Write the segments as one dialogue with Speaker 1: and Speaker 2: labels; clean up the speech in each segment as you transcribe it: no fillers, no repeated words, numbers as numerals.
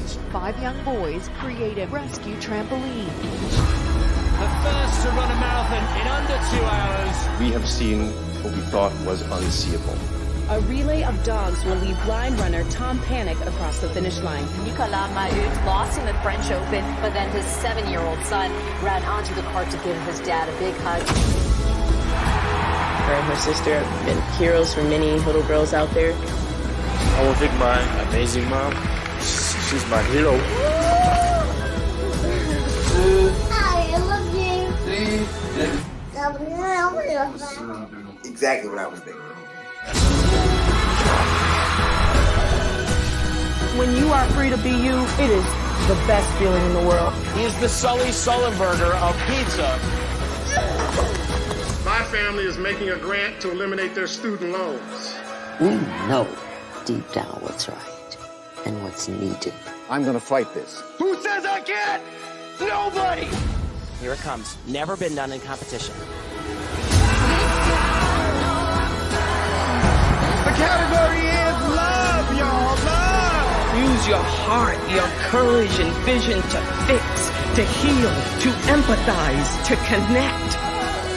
Speaker 1: March, 5 young boys create a rescue trampoline.
Speaker 2: The first to run a marathon in under 2 hours.
Speaker 3: We have seen what we thought was unseeable.
Speaker 4: A relay of dogs will lead blind runner Tom Panic across the finish line.
Speaker 5: Nicolas Mahut lost in the French Open, but then his 7-year-old son ran onto the cart to give his dad a big hug.
Speaker 4: Her and her sister have been heroes for many little girls out there.
Speaker 6: I want to thank my amazing mom. She's my hero.
Speaker 7: I love you.
Speaker 8: Exactly what I was thinking.
Speaker 4: When you are free to be you, it is the best feeling in the world.
Speaker 2: He is the Sully Sullenberger of pizza.
Speaker 9: My family is making a grant to eliminate their student loans.
Speaker 10: We know deep down what's right and what's needed.
Speaker 3: I'm going to fight this.
Speaker 2: Who says I can't? Nobody! Here it comes. Never been done in competition. The category is love, y'all. Love!
Speaker 4: Use your heart, your courage and vision to fix, to heal, to empathize, to connect.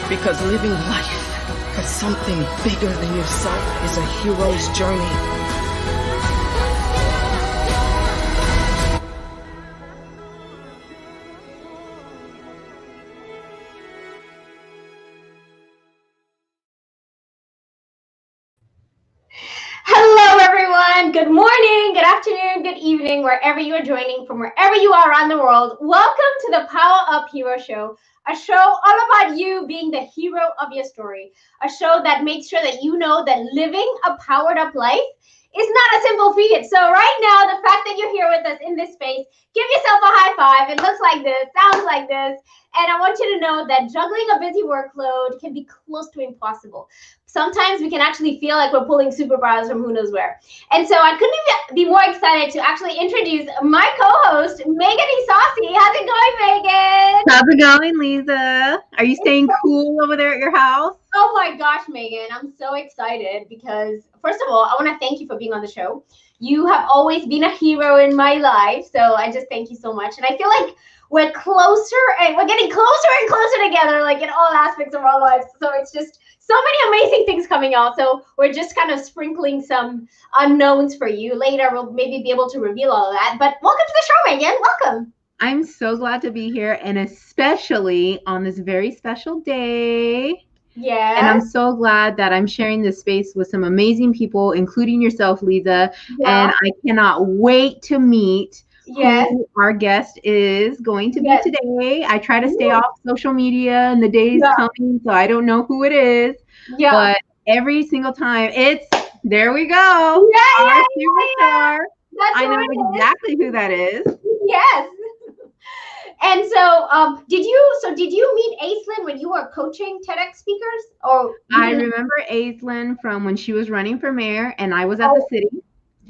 Speaker 4: Because living life for something bigger than yourself is a hero's journey.
Speaker 7: Good morning, good afternoon, good evening, wherever you are joining from, wherever you are around the world. Welcome to the Power Up Hero Show, a show all about you being the hero of your story, a show that makes sure that you know that living a powered up life is not a simple feat. So right now, the fact that you're here with us in this space, give yourself a high five. It looks like this, sounds like this. And I want you to know that juggling a busy workload can be close to impossible. Sometimes we can actually feel like we're pulling superpowers from who knows where. And so I couldn't even be more excited to actually introduce my co-host, Megan Isasi. How's it going, Megan?
Speaker 11: How's it going, Lisa? Are you staying cool over there at your house?
Speaker 7: Oh my gosh, Megan, I'm so excited because, first of all, I want to thank you for being on the show. You have always been a hero in my life, so I just thank you so much. And I feel like we're closer and we're getting closer and closer together, like in all aspects of our lives. So it's just so many amazing things coming out. So we're just kind of sprinkling some unknowns for you. Later, we'll maybe be able to reveal all of that. But welcome to the show, Megan. Welcome.
Speaker 11: I'm so glad to be here, and especially on this very special day.
Speaker 7: Yeah.
Speaker 11: And I'm so glad that I'm sharing this space with some amazing people, including yourself, Lisa.
Speaker 7: Yeah.
Speaker 11: And I cannot wait to meet who our guest is going to be today. I try to stay off social media in the days coming, so I don't know who it is. Yeah. But every single time there we go.
Speaker 7: Yeah.
Speaker 11: I know exactly who that is.
Speaker 7: Yes. And so, did you meet Aislynn when you were coaching TEDx speakers? Or
Speaker 11: I remember Aislynn from when she was running for mayor, and I was at the city.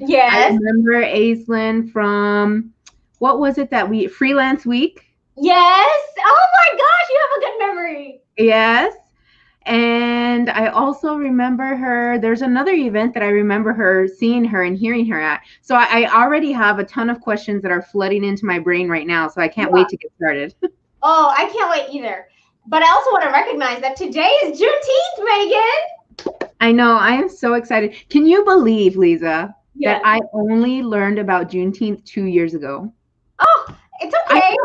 Speaker 7: Yes.
Speaker 11: I remember Aislynn from, what was it that Freelance Week?
Speaker 7: Yes. Oh my gosh, you have a good memory.
Speaker 11: Yes. And I also remember her. There's another event that I remember her seeing her and hearing her at. So I already have a ton of questions that are flooding into my brain right now. So I can't wait to get started.
Speaker 7: Oh, I can't wait either. But I also want to recognize that today is Juneteenth, Megan.
Speaker 11: I know. I am so excited. Can you believe, Lisa, that I only learned about Juneteenth 2 years ago?
Speaker 7: Oh, it's okay.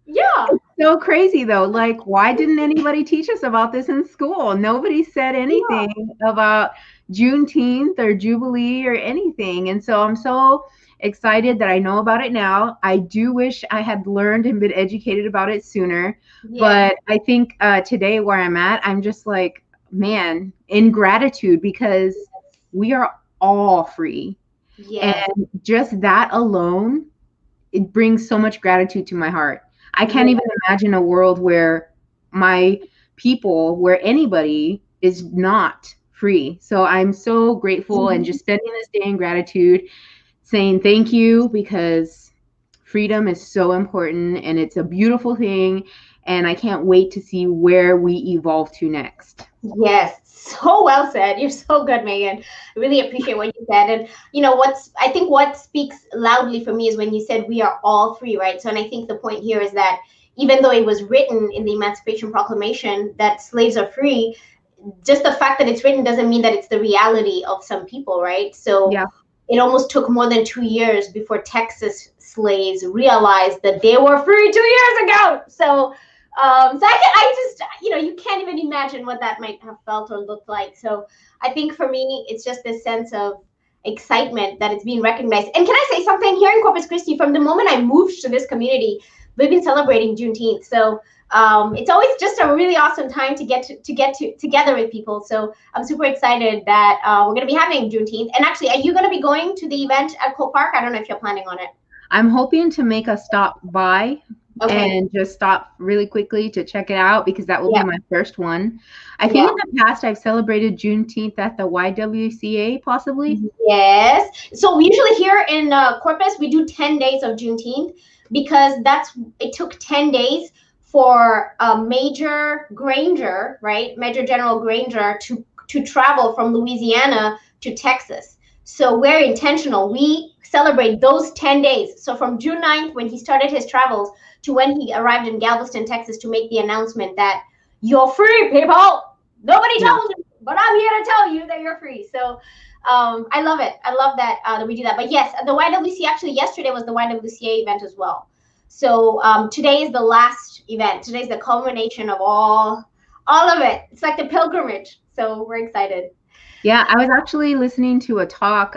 Speaker 7: Yeah.
Speaker 11: It's so crazy though. Like, why didn't anybody teach us about this in school? Nobody said anything about Juneteenth or Jubilee or anything. And so I'm so excited that I know about it now. I do wish I had learned and been educated about it sooner. Yeah. But I think today where I'm at, I'm just like, man, in gratitude because we are all free. Yeah. And just that alone, it brings so much gratitude to my heart. I can't even imagine a world where my people, where anybody is not free. So I'm so grateful and just spending this day in gratitude, saying thank you because freedom is so important and it's a beautiful thing. And I can't wait to see where we evolve to next.
Speaker 7: Yes, so well said. You're so good, Megan. I really appreciate what you said. And I think what speaks loudly for me is when you said we are all free, right? So, and I think the point here is that even though it was written in the Emancipation Proclamation that slaves are free, just the fact that it's written doesn't mean that it's the reality of some people, right? So
Speaker 11: Yeah.
Speaker 7: it almost took more than 2 years before Texas slaves realized that they were free 2 years ago. So I just, you can't even imagine what that might have felt or looked like. So I think for me, it's just this sense of excitement that it's being recognized. And can I say something? Here in Corpus Christi, from the moment I moved to this community, we've been celebrating Juneteenth. So it's always just a really awesome time to get together with people. So I'm super excited that we're going to be having Juneteenth. And actually, are you going to be going to the event at Cole Park? I don't know if you're planning on it.
Speaker 11: I'm hoping to make a stop by.
Speaker 7: Okay.
Speaker 11: And just stop really quickly to check it out because that will be my first one. I think
Speaker 7: Yeah.
Speaker 11: in the past I've celebrated Juneteenth at the YWCA, possibly.
Speaker 7: Yes. So we usually here in Corpus, we do 10 days of Juneteenth because it took 10 days for Major Granger, right? Major General Granger to travel from Louisiana to Texas. So we're intentional. We celebrate those 10 days. So from June 9th, when he started his travels, to when he arrived in Galveston, Texas, to make the announcement that you're free, people. Nobody told you, but I'm here to tell you that you're free. So I love it. I love that we do that. But yes, the YWCA, actually yesterday was the YWCA event as well. So today is the last event. Today is the culmination of all of it. It's like the pilgrimage. So we're excited.
Speaker 11: Yeah, I was actually listening to a talk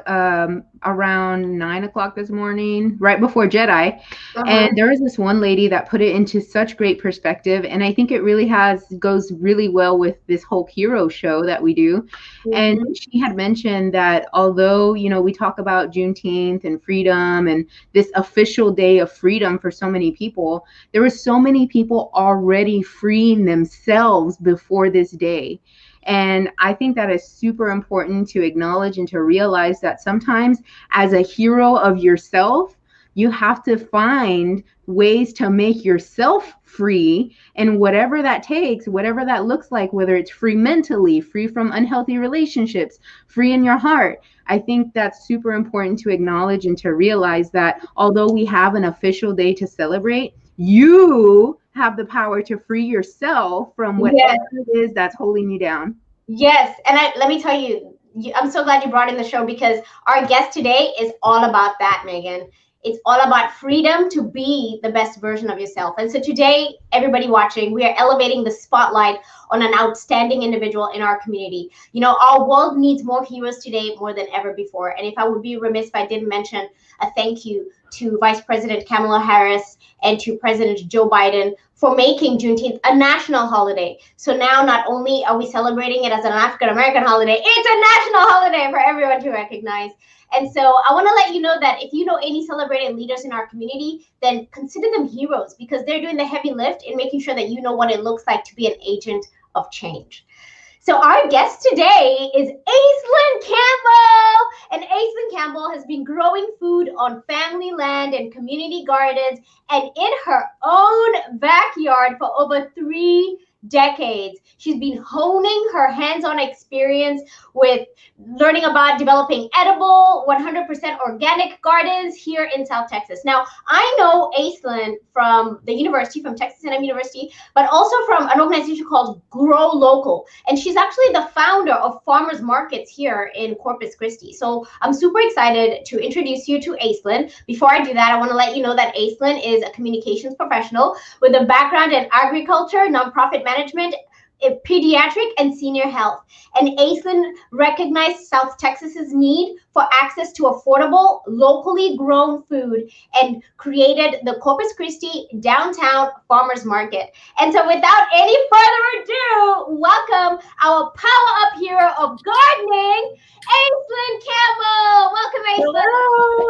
Speaker 11: around 9 o'clock this morning, right before Jedi. And there was this one lady that put it into such great perspective. And I think it really goes really well with this whole hero show that we do. And she had mentioned that although, we talk about Juneteenth and freedom and this official day of freedom for so many people, there were so many people already freeing themselves before this day. And I think that is super important to acknowledge and to realize that sometimes as a hero of yourself, you have to find ways to make yourself free, and whatever that takes, whatever that looks like, whether it's free mentally, free from unhealthy relationships, free in your heart. I think that's super important to acknowledge and to realize that although we have an official day to celebrate, you have the power to free yourself from whatever it is that's holding you down.
Speaker 7: Yes. And let me tell you, I'm so glad you brought in the show because our guest today is all about that, Megan. It's all about freedom to be the best version of yourself. And so today, everybody watching, we are elevating the spotlight on an outstanding individual in our community. Our world needs more heroes today more than ever before. And if I would be remiss if I didn't mention a thank you to Vice President Kamala Harris and to President Joe Biden for making Juneteenth a national holiday. So now not only are we celebrating it as an African-American holiday, it's a national holiday for everyone to recognize. And so I want to let you know that if you know any celebrated leaders in our community, then consider them heroes because they're doing the heavy lift in making sure that you know what it looks like to be an agent of change. So our guest today is Aislynn Campbell. And Aislynn Campbell has been growing food on family land and community gardens and in her own backyard for over 3 decades. She's been honing her hands-on experience with learning about developing edible, 100% organic gardens here in South Texas. Now, I know Aislynn from the university, from Texas A&M University, but also from an organization called Grow Local. And she's actually the founder of farmers markets here in Corpus Christi. So I'm super excited to introduce you to Aislynn. Before I do that, I want to let you know that Aislynn is a communications professional with a background in agriculture, nonprofit management, pediatric and senior health. And Aislynn recognized South Texas's need for access to affordable, locally grown food and created the Corpus Christi Downtown Farmers Market. And so without any further ado, welcome our PowerUp hero of gardening, Aislynn Campbell. Welcome, Aislynn.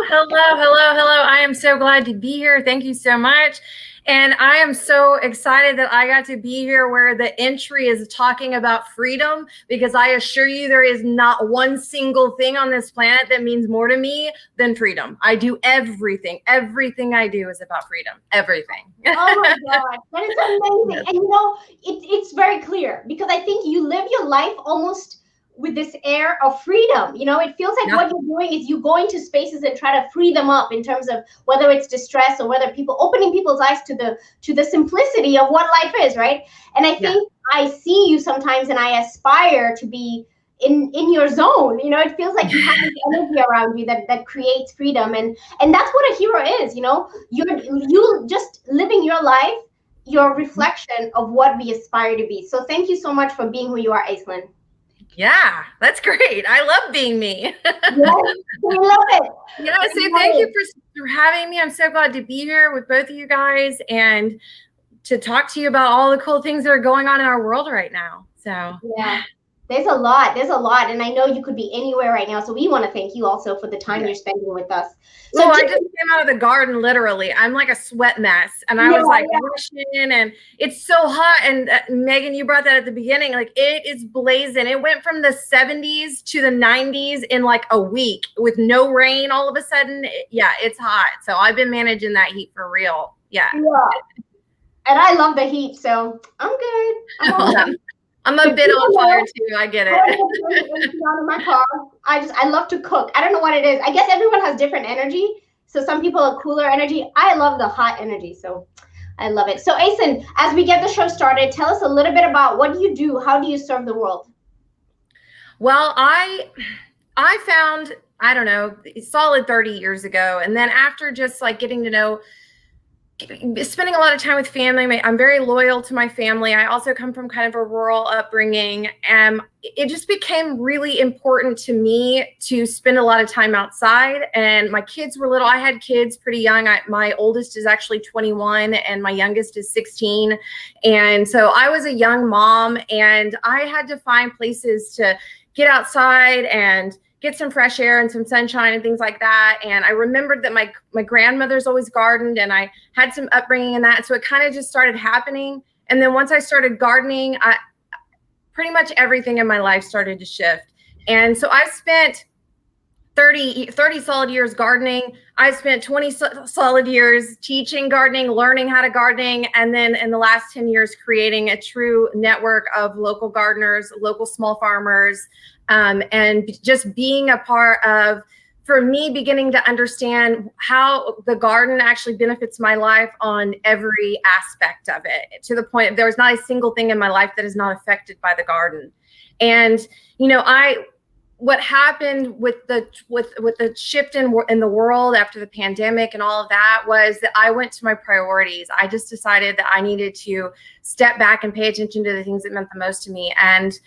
Speaker 8: Hello. I am so glad to be here. Thank you so much. And I am so excited that I got to be here where the entry is talking about freedom, because I assure you there is not one single thing on this planet that means more to me than freedom. I do everything. Everything I do is about freedom. Everything.
Speaker 7: Oh my God, that is amazing. And you know, it's very clear, because I think you live your life almost with this air of freedom. You know, it feels like what you're doing is you go into spaces and try to free them up in terms of whether it's distress or whether opening people's eyes to the simplicity of what life is, right? And I think I see you sometimes and I aspire to be in your zone. You know, it feels like you have this energy around you that creates freedom, and that's what a hero is. You know, you just living your life, your reflection of what we aspire to be. So thank you so much for being who you are, Aislynn.
Speaker 8: Yeah, that's great. I love being me.
Speaker 7: Yes, we love it.
Speaker 8: Yeah, so thank you for having me. I'm so glad to be here with both of you guys and to talk to you about all the cool things that are going on in our world right now. So
Speaker 7: yeah, there's a lot, and I know you could be anywhere right now. So we want to thank you also for the time you're spending with us. So
Speaker 8: I just came out of the garden, literally. I'm like a sweat mess, and I was like rushing, and it's so hot. And Megan, you brought that at the beginning. Like, it is blazing. It went from the 70s to the 90s in like a week with no rain. All of a sudden, it's hot. So I've been managing that heat for real. Yeah.
Speaker 7: And I love the heat, so I'm good.
Speaker 8: I'm a bit on fire too. I get it.
Speaker 7: Out of my car. I love to cook. I don't know what it is. I guess everyone has different energy. So some people are cooler energy. I love the hot energy. So I love it. So Aislynn, as we get the show started, tell us a little bit about what do you do? How do you serve the world?
Speaker 8: Well, I found, I don't know, solid 30 years ago. And then after just like getting to know, spending a lot of time with family, I'm very loyal to my family. I also come from kind of a rural upbringing, and it just became really important to me to spend a lot of time outside. And my kids were little. I had kids pretty young. My oldest is actually 21 and my youngest is 16. And so I was a young mom, and I had to find places to get outside and get some fresh air and some sunshine and things like that. And I remembered that my grandmother's always gardened, and I had some upbringing in that. So it kind of just started happening. And then once I started gardening, pretty much everything in my life started to shift. And so I spent 30 solid years gardening. I spent 20 solid years teaching gardening, learning how to gardening. And then in the last 10 years, creating a true network of local gardeners, local small farmers, and just being a part of, for me, beginning to understand how the garden actually benefits my life on every aspect of it, to the point there was not a single thing in my life that is not affected by the garden. And, you know, what happened with the shift in the world after the pandemic and all of that was that I went to my priorities. I just decided that I needed to step back and pay attention to the things that meant the most to me. And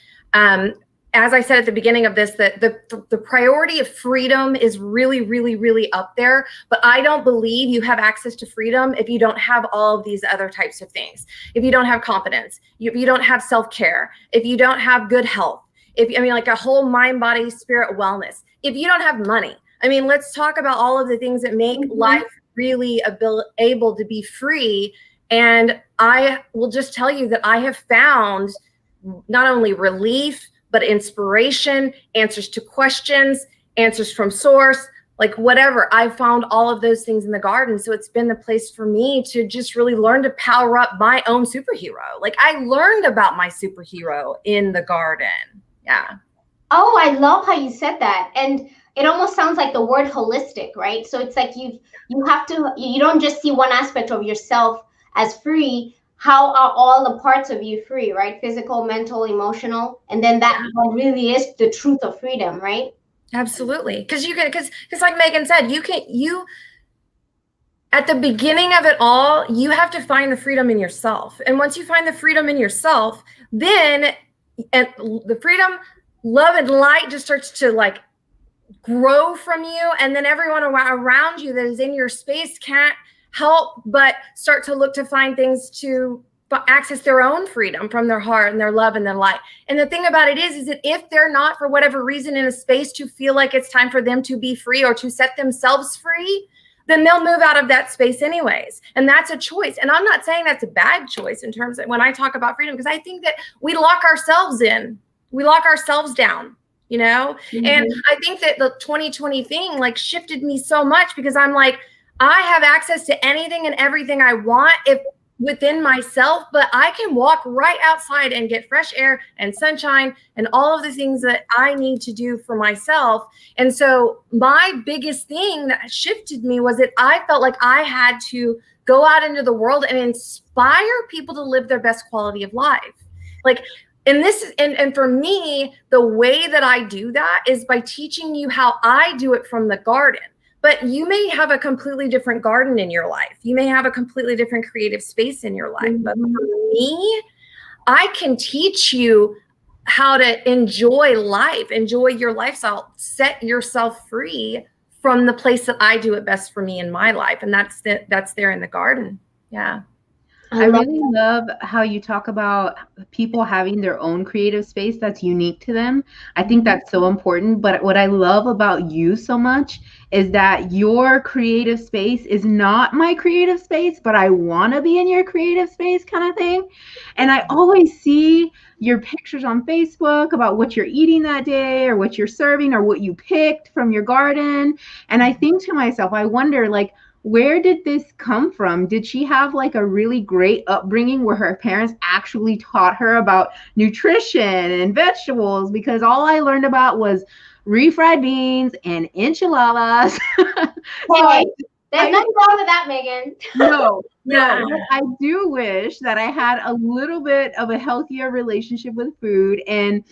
Speaker 8: as I said at the beginning of this, that the priority of freedom is really, really, really up there. But I don't believe you have access to freedom if you don't have all of these other types of things. If you don't have confidence, if you don't have self-care, if you don't have good health, like a whole mind, body, spirit wellness, if you don't have money. I mean, let's talk about all of the things that make life really able to be free. And I will just tell you that I have found not only relief, but inspiration, answers to questions, answers from source, like whatever. I found all of those things in the garden. So it's been the place for me to just really learn to power up my own superhero. Like, I learned about my superhero in the garden. Yeah.
Speaker 7: Oh, I love how you said that. And it almost sounds like the word holistic, right? So it's like you don't just see one aspect of yourself as free. How are all the parts of you free, right? Physical, mental, emotional. And then that really is the truth of freedom, right?
Speaker 8: Absolutely. Because like Megan said, at the beginning of it all, you have to find the freedom in yourself. And once you find the freedom in yourself, then the freedom, love, and light just starts to like grow from you. And then everyone around you that is in your space can't help but start to look to find things to access their own freedom from their heart and their love and their light. And the thing about it is that if they're not, for whatever reason, in a space to feel like it's time for them to be free or to set themselves free, then they'll move out of that space anyways. And that's a choice. And I'm not saying that's a bad choice in terms of when I talk about freedom, because I think that we lock ourselves in, we lock ourselves down, you know? And I think that the 2020 thing like shifted me so much, because I'm like, I have access to anything and everything I want if within myself, but I can walk right outside and get fresh air and sunshine and all of the things that I need to do for myself. And so my biggest thing that shifted me was that I felt like I had to go out into the world and inspire people to live their best quality of life. Like, and this is, and for me, the way that I do that is by teaching you how I do it from the garden. But you may have a completely different garden in your life. You may have a completely different creative space in your life. But for me, I can teach you how to enjoy life, enjoy your lifestyle, set yourself free from the place that I do it best for me in my life. And that's there in the garden. Yeah.
Speaker 11: I really love how you talk about people having their own creative space that's unique to them. I think that's so important. But what I love about you so much is that your creative space is not my creative space, but I want to be in your creative space kind of thing. And I always see your pictures on Facebook about what you're eating that day or what you're serving or what you picked from your garden. And I think to myself, I wonder, like, where did this come from? Did she have like a really great upbringing where her parents actually taught her about nutrition and vegetables? Because all I learned about was refried beans and enchiladas.
Speaker 7: Hey, there's nothing wrong with that, Megan.
Speaker 11: No. I do wish that I had a little bit of a healthier relationship with food and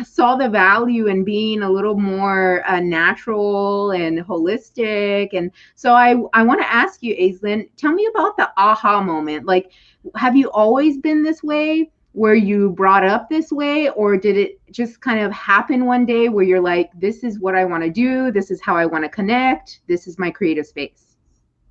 Speaker 11: saw the value in being a little more natural and holistic. And so I want to ask you, Aislynn, tell me about the aha moment. Like, have you always been this way? Were you brought up this way? Or did it just kind of happen one day where you're like, this is what I want to do. This is how I want to connect. This is my creative space.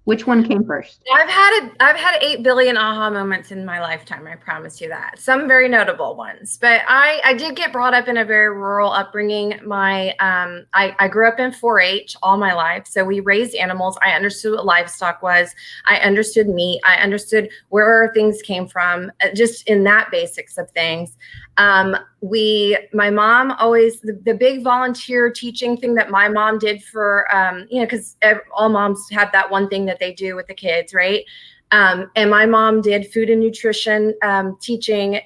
Speaker 11: Which one came first?
Speaker 8: I've had 8 billion aha moments in my lifetime. I promise you that. Some very notable ones, but I did get brought up in a very rural upbringing. I grew up in 4-H all my life. So we raised animals. I understood what livestock was. I understood meat. I understood where things came from, just in that basics of things. My mom always, the big volunteer teaching thing that my mom did for, because all moms have that one thing that they do with the kids, right? And my mom did food and nutrition teaching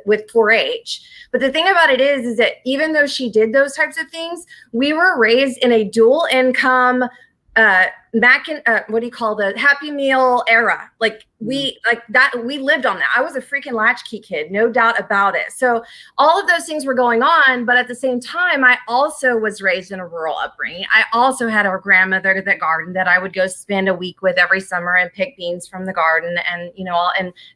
Speaker 8: with 4-H. But the thing about it is that even though she did those types of things, we were raised in a dual income, what do you call the Happy Meal era? Like we lived on that. I was a freaking latchkey kid, no doubt about it. So all of those things were going on, but at the same time, I also was raised in a rural upbringing. I also had a grandmother that gardened that I would go spend a week with every summer and pick beans from the garden and,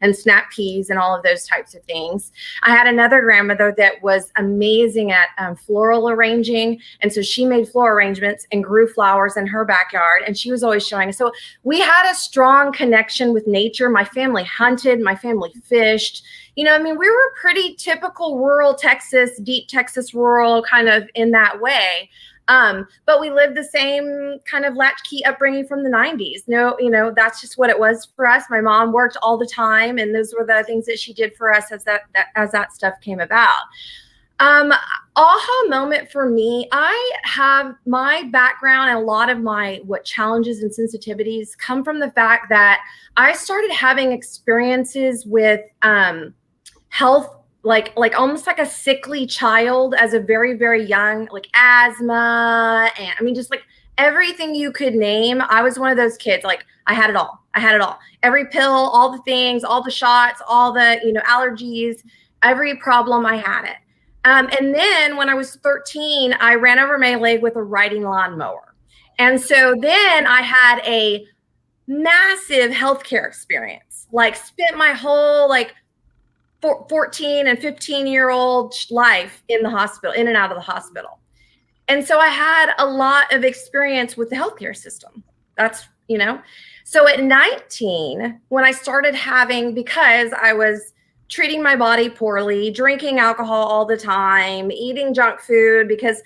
Speaker 8: and snap peas and all of those types of things. I had another grandmother that was amazing at floral arranging. And so she made floral arrangements and grew flowers in her backyard. And she was always showing us. So we had a strong connection with nature. My family hunted, my family fished. We were pretty typical rural Texas, deep Texas rural kind of in that way. But we lived the same kind of latchkey upbringing from the 90s. That's just what it was for us. My mom worked all the time, and those were the things that she did for us as that stuff came about. Aha moment for me, I have my background and a lot of my challenges and sensitivities come from the fact that I started having experiences with health, like almost like a sickly child as a very, very young, like asthma, and just like everything you could name. I was one of those kids, like I had it all. Every pill, all the things, all the shots, all the, allergies, every problem, I had it. And then when I was 13, I ran over my leg with a riding lawnmower. And so then I had a massive healthcare experience, like spent my whole 14 and 15-year-old life in the hospital, in and out of the hospital. And so I had a lot of experience with the healthcare system. That's, So at 19, when I started having, because I was treating my body poorly, drinking alcohol all the time, eating junk food, because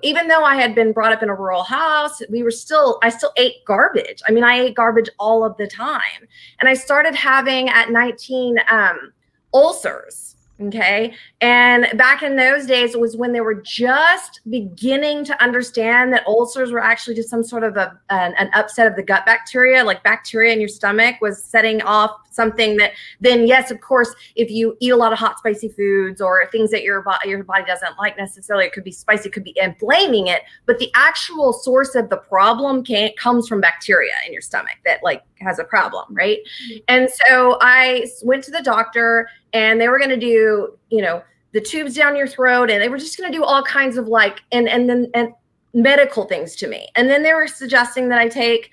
Speaker 8: even though I had been brought up in a rural house, I still ate garbage. I mean, I ate garbage all of the time. And I started having at 19 ulcers. Okay. And back in those days, it was when they were just beginning to understand that ulcers were actually just some sort of an upset of the gut bacteria, like bacteria in your stomach was setting off something that then, yes, of course, if you eat a lot of hot, spicy foods or things that your body doesn't like necessarily, it could be spicy, it could be inflaming it. But the actual source of the problem comes from bacteria in your stomach that like has a problem. Right. And so I went to the doctor and they were going to do, the tubes down your throat, and they were just going to do all kinds of like, and medical things to me. And then they were suggesting that I take,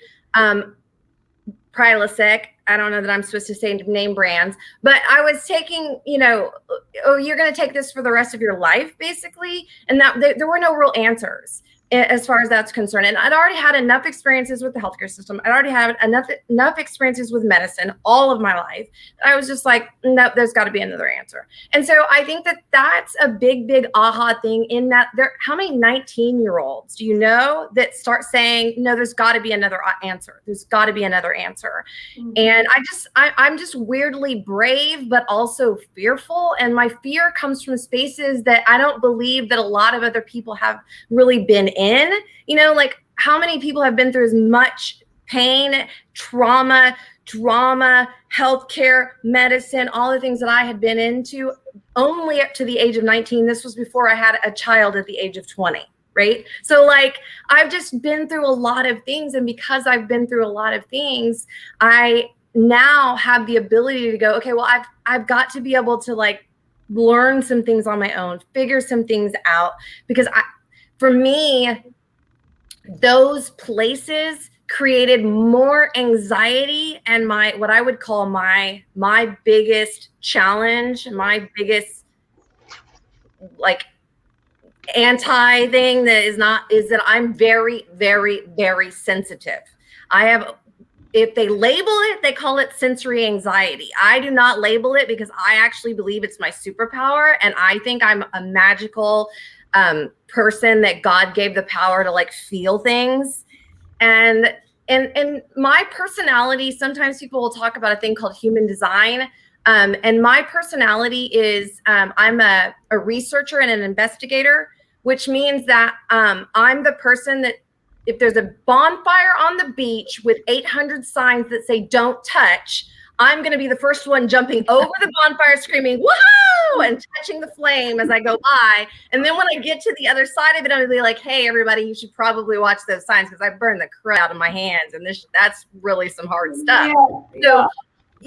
Speaker 8: Prilosec. I don't know that I'm supposed to say name brands, but I was taking, oh, you're going to take this for the rest of your life, basically. And that there were no real answers as far as that's concerned. And I'd already had enough experiences with the healthcare system. I'd already had enough experiences with medicine all of my life. I was just like, nope, there's got to be another answer. And so I think that that's a big, big aha thing in that how many 19-year-olds do you know that start saying, no, there's got to be another answer. There's got to be another answer. Mm-hmm. And I'm just weirdly brave, but also fearful. And my fear comes from spaces that I don't believe that a lot of other people have really been in, like how many people have been through as much pain, trauma, drama, healthcare, medicine, all the things that I had been into only up to the age of 19. This was before I had a child at the age of 20. Right. So like, I've just been through a lot of things. And because I've been through a lot of things, I now have the ability to go, okay, well, I've got to be able to like learn some things on my own, figure some things out, because for me, those places created more anxiety, and what I would call my biggest challenge, my biggest like anti thing is that I'm very, very, very sensitive. If they label it, they call it sensory anxiety. I do not label it because I actually believe it's my superpower, and I think I'm a magical person that God gave the power to like feel things. And my personality, sometimes people will talk about a thing called human design. And my personality is I'm a researcher and an investigator, which means that I'm the person that if there's a bonfire on the beach with 800 signs that say don't touch, I'm going to be the first one jumping over the bonfire screaming, woohoo, and touching the flame as I go by. And then when I get to the other side of it, I'm going to be like, hey, everybody, you should probably watch those signs because I burned the crap out of my hands. And that's really some hard stuff. Yeah.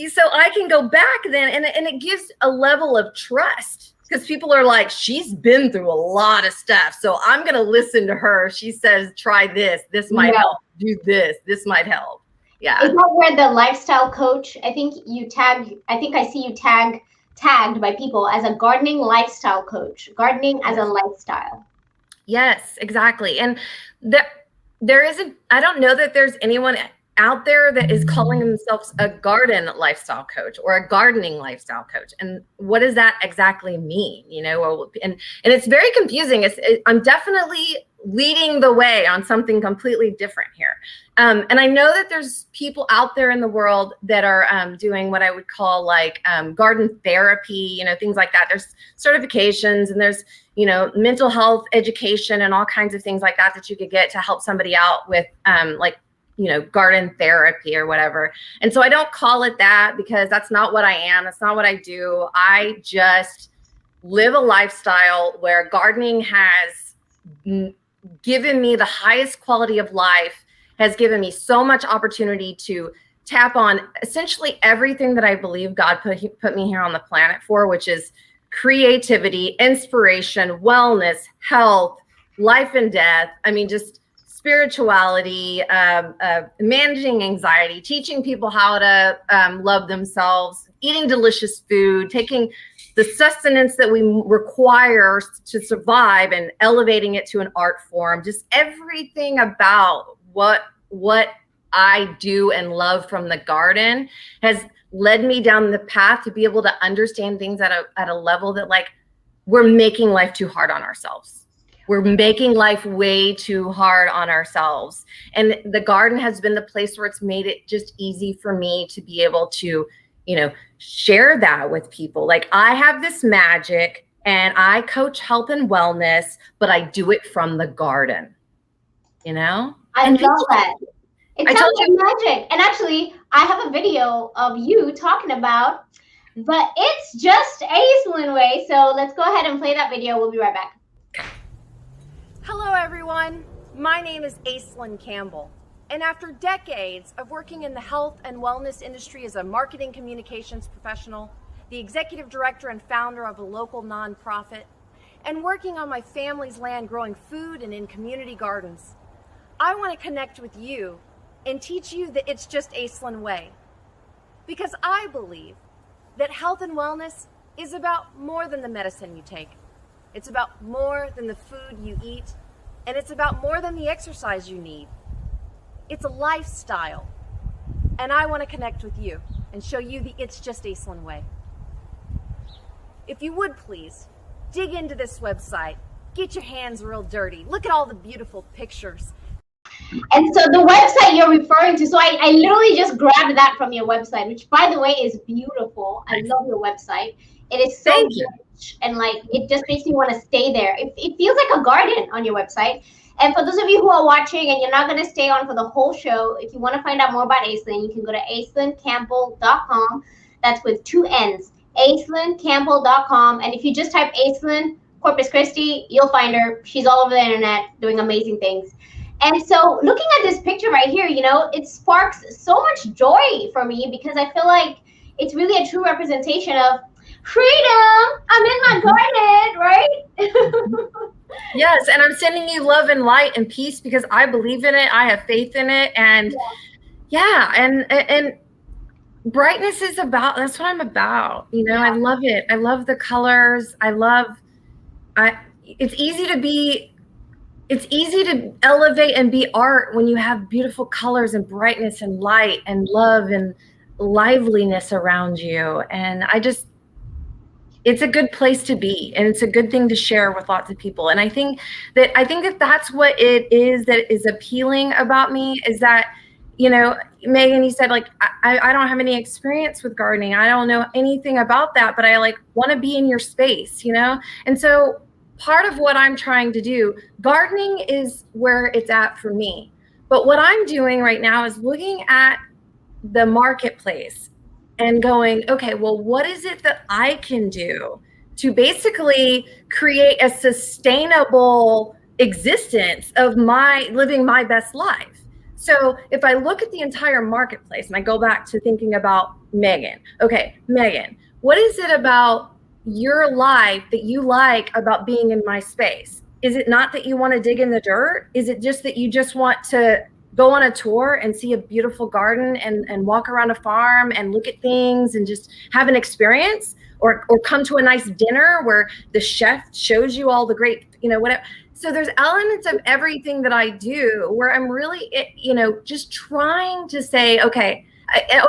Speaker 8: So I can go back then, and it gives a level of trust because people are like, she's been through a lot of stuff. So I'm going to listen to her. She says, try this. This might help. Do this. This might help. Yeah.
Speaker 7: Is that where the lifestyle coach, I think I see you tagged by people as a gardening lifestyle coach, gardening as a lifestyle.
Speaker 8: Yes, exactly. And there isn't, I don't know that there's anyone out there that is calling themselves a garden lifestyle coach or a gardening lifestyle coach. And what does that exactly mean? And it's very confusing. I'm definitely leading the way on something completely different here. And I know that there's people out there in the world that are doing what I would call like garden therapy, things like that. There's certifications and there's, mental health education and all kinds of things like that you could get to help somebody out with garden therapy or whatever. And so I don't call it that because that's not what I am. That's not what I do. I just live a lifestyle where gardening has given me the highest quality of life, has given me so much opportunity to tap on essentially everything that I believe God put me here on the planet for, which is creativity, inspiration, wellness, health, life and death. I mean, just spirituality, managing anxiety, teaching people how to love themselves, eating delicious food, taking the sustenance that we require to survive and elevating it to an art form. Just everything about what I do and love from the garden has led me down the path to be able to understand things at a level that, like, we're making life too hard on ourselves. We're making life way too hard on ourselves. And the garden has been the place where it's made it just easy for me to be able to, you know, share that with people. Like, I have this magic and I coach health and wellness, but I do it from the garden, you know?
Speaker 7: I love that. It sounds like magic. And actually, I have a video of you talking about the It's Just Aislynn way. So let's go ahead and play that video. We'll be right back.
Speaker 8: Hello, everyone. My name is Aislynn Campbell. And after decades of working in the health and wellness industry as a marketing communications professional, the executive director and founder of a local nonprofit, and working on my family's land growing food and in community gardens, I want to connect with you and teach you the It's Just Aislynn way. Because I believe that health and wellness is about more than the medicine you take. It's about more than the food you eat, and it's about more than the exercise you need. It's a lifestyle, and I want to connect with you and show you the It's Just Aislynn way. If you would please, dig into this website, get your hands real dirty, look at all the beautiful pictures.
Speaker 7: And so the website you're referring to, so I literally just grabbed that from your website, which, by the way, is beautiful. I love your website. It is so rich, and like, it just makes me want to stay there. It feels like a garden on your website. And for those of you who are watching and you're not going to stay on for the whole show, if you want to find out more about Aislynn, you can go to AislynnCampbell.com. That's with 2 N's, AislynnCampbell.com. And if you just type Aislynn, Corpus Christi, you'll find her. She's all over the internet doing amazing things. And so looking at this picture right here, you know, it sparks so much joy for me because I feel like it's really a true representation of freedom. I'm in my garden, right?
Speaker 8: Yes, and I'm sending you love and light and peace because I believe in it. I have faith in it. And and brightness is about, that's what I'm about. You know, I love it. I love the colors. It's easy to elevate and be art when you have beautiful colors and brightness and light and love and liveliness around you. And it's a good place to be, and it's a good thing to share with lots of people. And I think that that's what it is that is appealing about me, is that, you know, Megan, you said, like, I don't have any experience with gardening. I don't know anything about that, but I, like, want to be in your space, you know? And so part of what I'm trying to do, gardening is where it's at for me. But what I'm doing right now is looking at the marketplace and going, okay, well, what is it that I can do to basically create a sustainable existence of living my best life? So if I look at the entire marketplace and I go back to thinking about Megan, okay, Megan, what is it about your life that you like about being in my space? Is it not that you want to dig in the dirt? Is it just that you just want to go on a tour and see a beautiful garden and walk around a farm and look at things and just have an experience, or come to a nice dinner where the chef shows you all the great, you know, whatever. So there's elements of everything that I do where I'm really, you know, just trying to say, okay,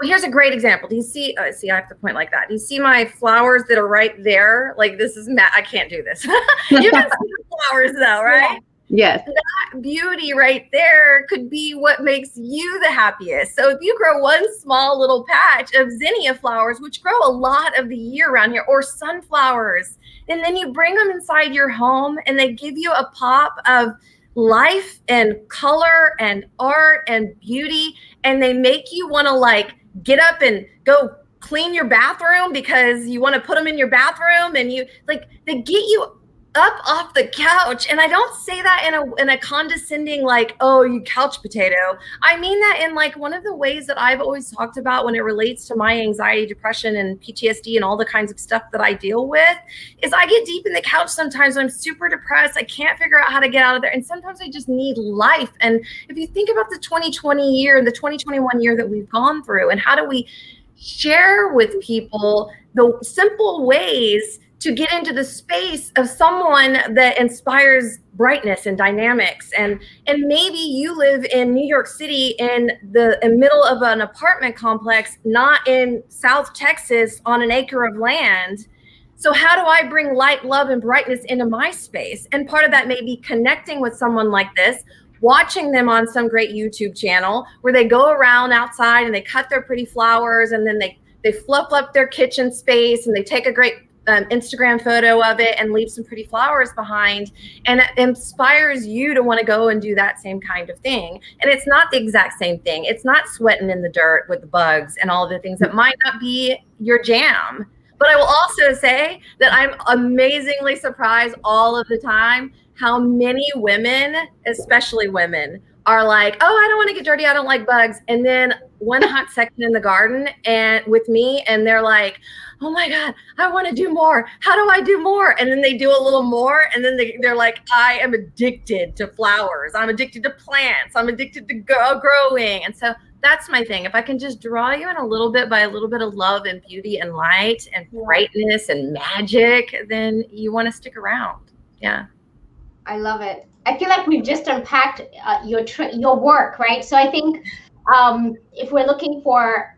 Speaker 8: here's a great example. Do you see, I have to point like that. Do you see my flowers that are right there? Like, this is, I can't do this. You can see the flowers though, right?
Speaker 11: Yes.
Speaker 8: That beauty right there could be what makes you the happiest. So if you grow one small little patch of zinnia flowers, which grow a lot of the year around here, or sunflowers, and then you bring them inside your home and they give you a pop of life and color and art and beauty, and they make you want to, like, get up and go clean your bathroom because you want to put them in your bathroom, and you, like, they get you up off the couch. And I don't say that in a condescending, like, oh, you couch potato. I mean that in, like, one of the ways that I've always talked about when it relates to my anxiety, depression, and PTSD and all the kinds of stuff that I deal with, is I get deep in the couch sometimes when I'm super depressed. I can't figure out how to get out of there. And sometimes I just need life. And if you think about the 2020 year, the 2021 year that we've gone through, and how do we share with people the simple ways to get into the space of someone that inspires brightness and dynamics. And maybe you live in New York City in the middle of an apartment complex, not in South Texas on an acre of land. So how do I bring light, love, and brightness into my space? And part of that may be connecting with someone like this, watching them on some great YouTube channel where they go around outside and they cut their pretty flowers, and then they fluff up their kitchen space, and they take a great Instagram photo of it and leave some pretty flowers behind, and it inspires you to want to go and do that same kind of thing. And it's not the exact same thing. It's not sweating in the dirt with the bugs and all the things that might not be your jam. But I will also say that I'm amazingly surprised all of the time how many women, especially women, are like, oh, I don't want to get dirty, I don't like bugs. And then one hot second in the garden and with me, and they're like, oh my God, I want to do more. How do I do more? And then they do a little more, and then they're like, I am addicted to flowers. I'm addicted to plants. I'm addicted to growing. And so that's my thing. If I can just draw you in a little bit by a little bit of love and beauty and light and brightness and magic, then you want to stick around. Yeah.
Speaker 7: I love it. I feel like we've just unpacked your work, right? So I think if we're looking for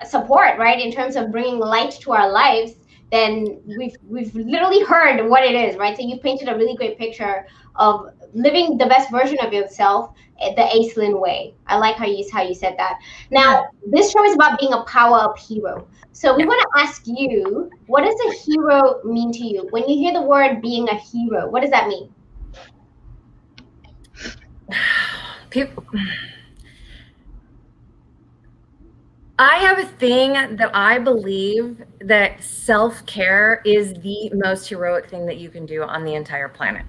Speaker 7: support, right, in terms of bringing light to our lives, then we've literally heard what it is, right? So you painted a really great picture of living the best version of yourself the Aislynn way. I like how you said that. Now, this show is about being a power-up hero. So we want to ask you, what does a hero mean to you? When you hear the word being a hero, what does that mean?
Speaker 8: I have a thing that I believe that self-care is the most heroic thing that you can do on the entire planet.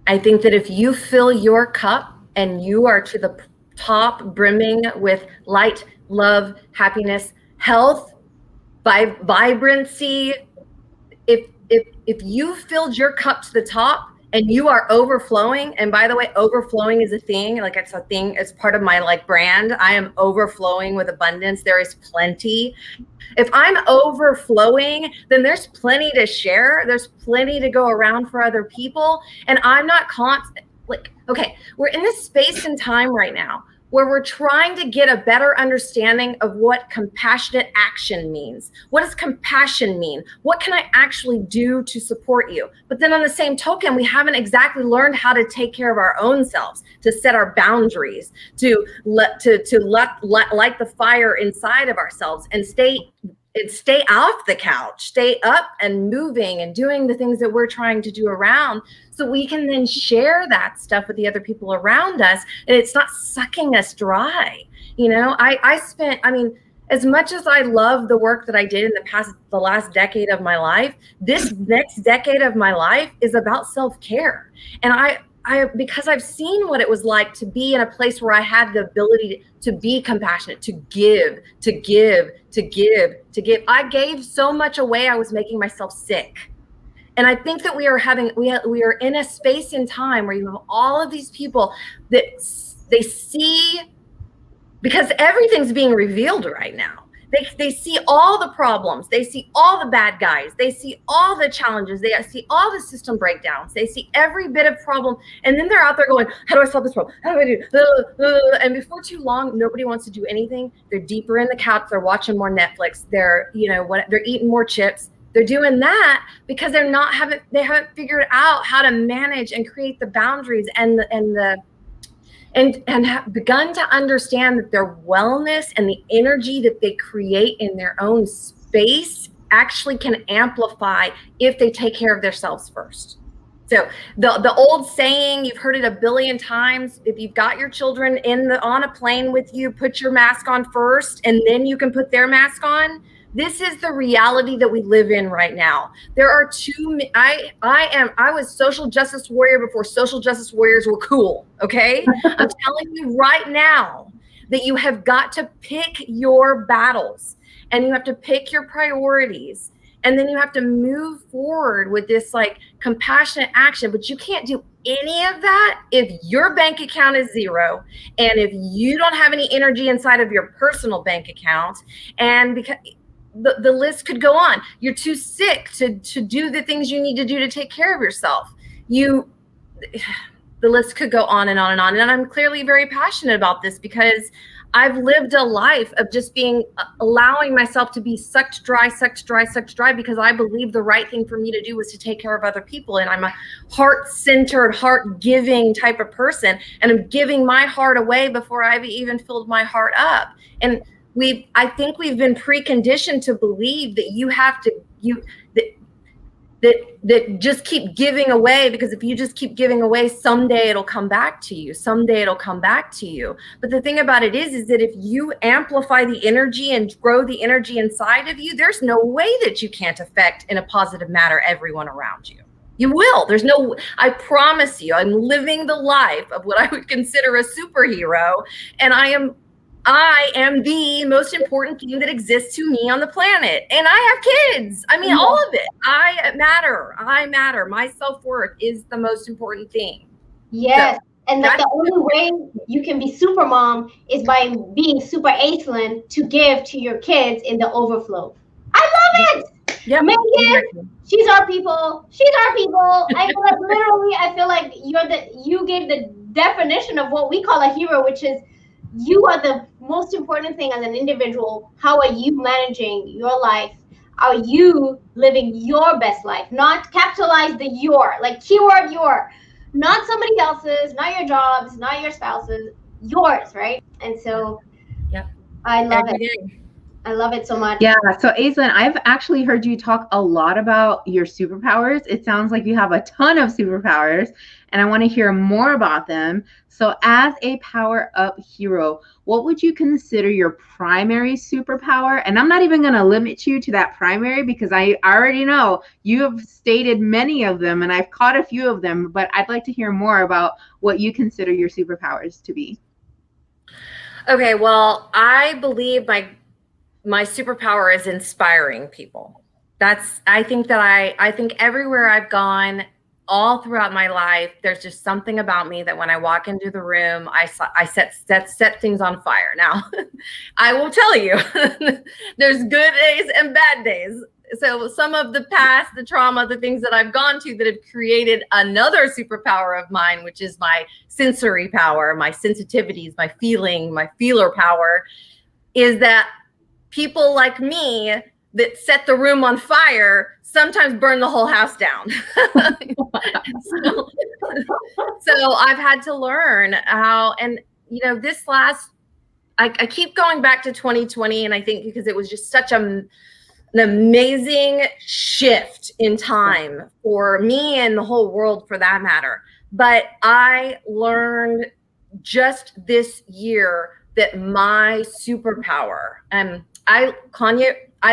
Speaker 8: I think that if you fill your cup and you are to the top, brimming with light, love, happiness, health, vibrancy, if you filled your cup to the top and you are overflowing, and by the way, overflowing is a thing, like it's a thing, it's part of my like brand. I am overflowing with abundance. There is plenty. If I'm overflowing, then there's plenty to share. There's plenty to go around for other people. And I'm not okay, we're in this space and time right now where we're trying to get a better understanding of what compassionate action means. What does compassion mean? What can I actually do to support you? But then on the same token, we haven't exactly learned how to take care of our own selves, to set our boundaries, to light the fire inside of ourselves and stay off the couch, stay up and moving and doing the things that we're trying to do around, so we can then share that stuff with the other people around us, and it's not sucking us dry. You know, I mean, as much as I love the work that I did in the last decade of my life, this next decade of my life is about self-care. And I because I've seen what it was like to be in a place where I had the ability to be compassionate, to give. I gave so much away, I was making myself sick. And I think that we are in a space in time where you have all of these people that they see, because everything's being revealed right now. They see all the problems. They see all the bad guys. They see all the challenges. They see all the system breakdowns. They see every bit of problem. And then they're out there going, how do I solve this problem? How do I do? And before too long, nobody wants to do anything. They're deeper in the couch. They're watching more Netflix. They're eating more chips. They're doing that because they haven't figured out how to manage and create the boundaries and have begun to understand that their wellness and the energy that they create in their own space actually can amplify if they take care of themselves first. So the old saying, you've heard it a billion times, if you've got your children on a plane with you, put your mask on first, and then you can put their mask on. This is the reality that we live in right now. There are I was social justice warrior before social justice warriors were cool, okay? I'm telling you right now that you have got to pick your battles and you have to pick your priorities, and then you have to move forward with this like compassionate action. But you can't do any of that if your bank account is zero and if you don't have any energy inside of your personal bank account, and the list could go on. You're too sick to do the things you need to do to take care of yourself. The list could go on and on and on. And I'm clearly very passionate about this because I've lived a life of just allowing myself to be sucked dry because I believe the right thing for me to do was to take care of other people. And I'm a heart-centered, heart-giving type of person. And I'm giving my heart away before I've even filled my heart up. And I think we've been preconditioned to believe that you have to, that just keep giving away, because if you just keep giving away, someday it'll come back to you. Someday it'll come back to you. But the thing about it is that if you amplify the energy and grow the energy inside of you, there's no way that you can't affect in a positive manner everyone around you. You will. I promise you, I'm living the life of what I would consider a superhero. And I am the most important thing that exists to me on the planet. And I have kids. I mean, all of it. I matter. My self-worth is the most important thing.
Speaker 7: Yes. So and the only way you can be super mom is by being super Aislynn to give to your kids in the overflow. I love it. Yeah, Megan, she's our people. I feel like you gave the definition of what we call a hero, which is you are the most important thing as an individual. How are you managing your life? Are you living your best life? Not capitalize the your, like keyword your, not somebody else's, not your jobs, not your spouse's, yours, right? And so I love it. I love it so much.
Speaker 11: Yeah. So Aislynn, I've actually heard you talk a lot about your superpowers. It sounds like you have a ton of superpowers, and I want to hear more about them. So as a Power Up hero, what would you consider your primary superpower? And I'm not even going to limit you to that primary, because I already know you have stated many of them and I've caught a few of them, but I'd like to hear more about what you consider your superpowers to be.
Speaker 8: Okay. Well, I believe my superpower is inspiring people. I think everywhere I've gone, all throughout my life, there's just something about me that when I walk into the room, I set things on fire. Now, I will tell you, there's good days and bad days. So some of the past, the trauma, the things that I've gone to that have created another superpower of mine, which is my sensory power, my sensitivities, my feeler power, is that people like me that set the room on fire sometimes burn the whole house down. So I've had to learn how, and I keep going back to 2020, and I think because it was just such an amazing shift in time for me and the whole world for that matter. But I learned just this year that my superpower, I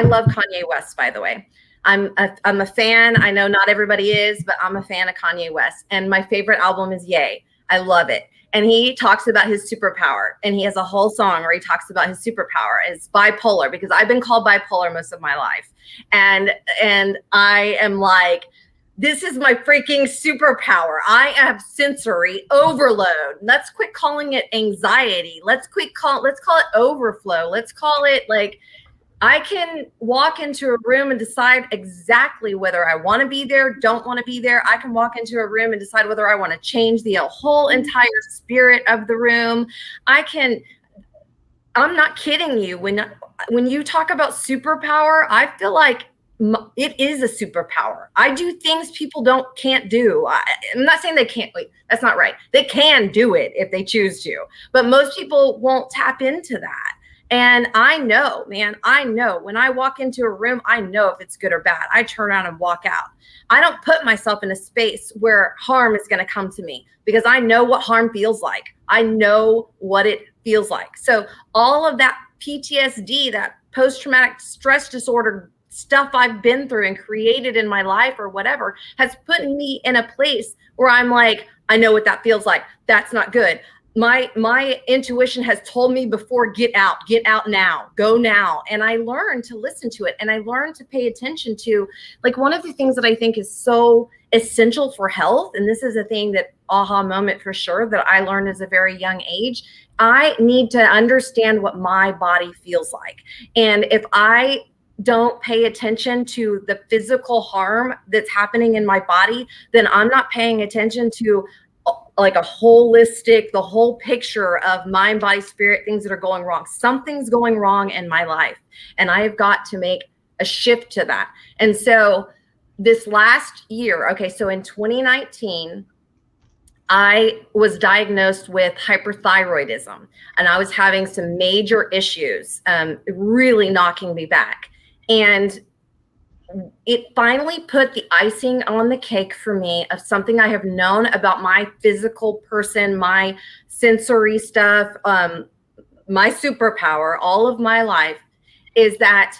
Speaker 8: love Kanye West, by the way. I'm a fan. I know not everybody is, but I'm a fan of Kanye West. And my favorite album is Ye. I love it. And he talks about his superpower. And he has a whole song where he talks about his superpower. It's bipolar, because I've been called bipolar most of my life. And I am like, this is my freaking superpower. I have sensory overload. Let's quit calling it anxiety. Let's call it overflow. Let's call it like, I can walk into a room and decide exactly whether I want to be there, don't want to be there. I can walk into a room and decide whether I want to change the whole entire spirit of the room. I'm not kidding you. When you talk about superpower, I feel like it is a superpower. I do things people can't do. I'm not saying they can't. Wait, that's not right. They can do it if they choose to, but most people won't tap into that. And I know, man, when I walk into a room, I know if it's good or bad. I turn around and walk out. I don't put myself in a space where harm is going to come to me, because I know what harm feels like. I know what it feels like. So all of that PTSD, that post-traumatic stress disorder stuff I've been through and created in my life or whatever, has put me in a place where I'm like, I know what that feels like. That's not good. My intuition has told me before, get out now, go now. And I learned to listen to it, and I learned to pay attention to, like, one of the things that I think is so essential for health. And this is a thing that aha moment for sure that I learned as a very young age. I need to understand what my body feels like. And if I don't pay attention to the physical harm that's happening in my body, then I'm not paying attention to like a holistic, the whole picture of mind, body, spirit, things that are going wrong. Something's going wrong in my life, and I have got to make a shift to that. And so this last year, okay, so in 2019, I was diagnosed with hyperthyroidism, and I was having some major issues, really knocking me back. And it finally put the icing on the cake for me of something I have known about my physical person, my sensory stuff, my superpower all of my life, is that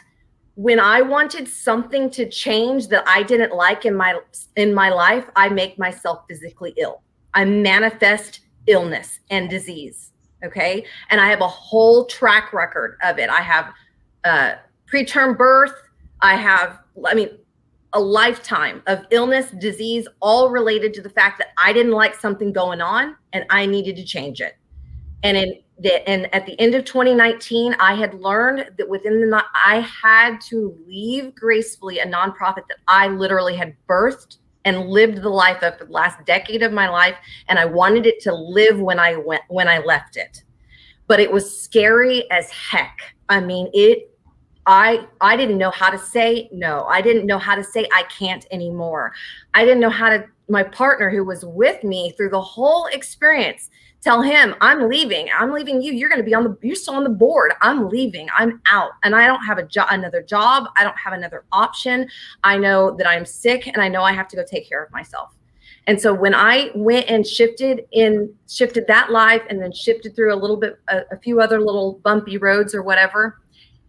Speaker 8: when I wanted something to change that I didn't like in my life, I make myself physically ill. I manifest illness and disease, okay? And I have a whole track record of it. I have preterm birth. I have, a lifetime of illness, disease, all related to the fact that I didn't like something going on and I needed to change it. And at the end of 2019, I had learned that I had to leave gracefully a nonprofit that I literally had birthed and lived the life of for the last decade of my life. And I wanted it to live when I left it. But it was scary as heck. I didn't know how to say no. I didn't know how to say I can't anymore. I didn't know how to, my partner who was with me through the whole experience, tell him, I'm leaving you. You're going to be you're still on the board. I'm leaving. I'm out. And I don't have another job. I don't have another option. I know that I'm sick and I know I have to go take care of myself. And so when I went and shifted that life and then shifted through a few other little bumpy roads or whatever,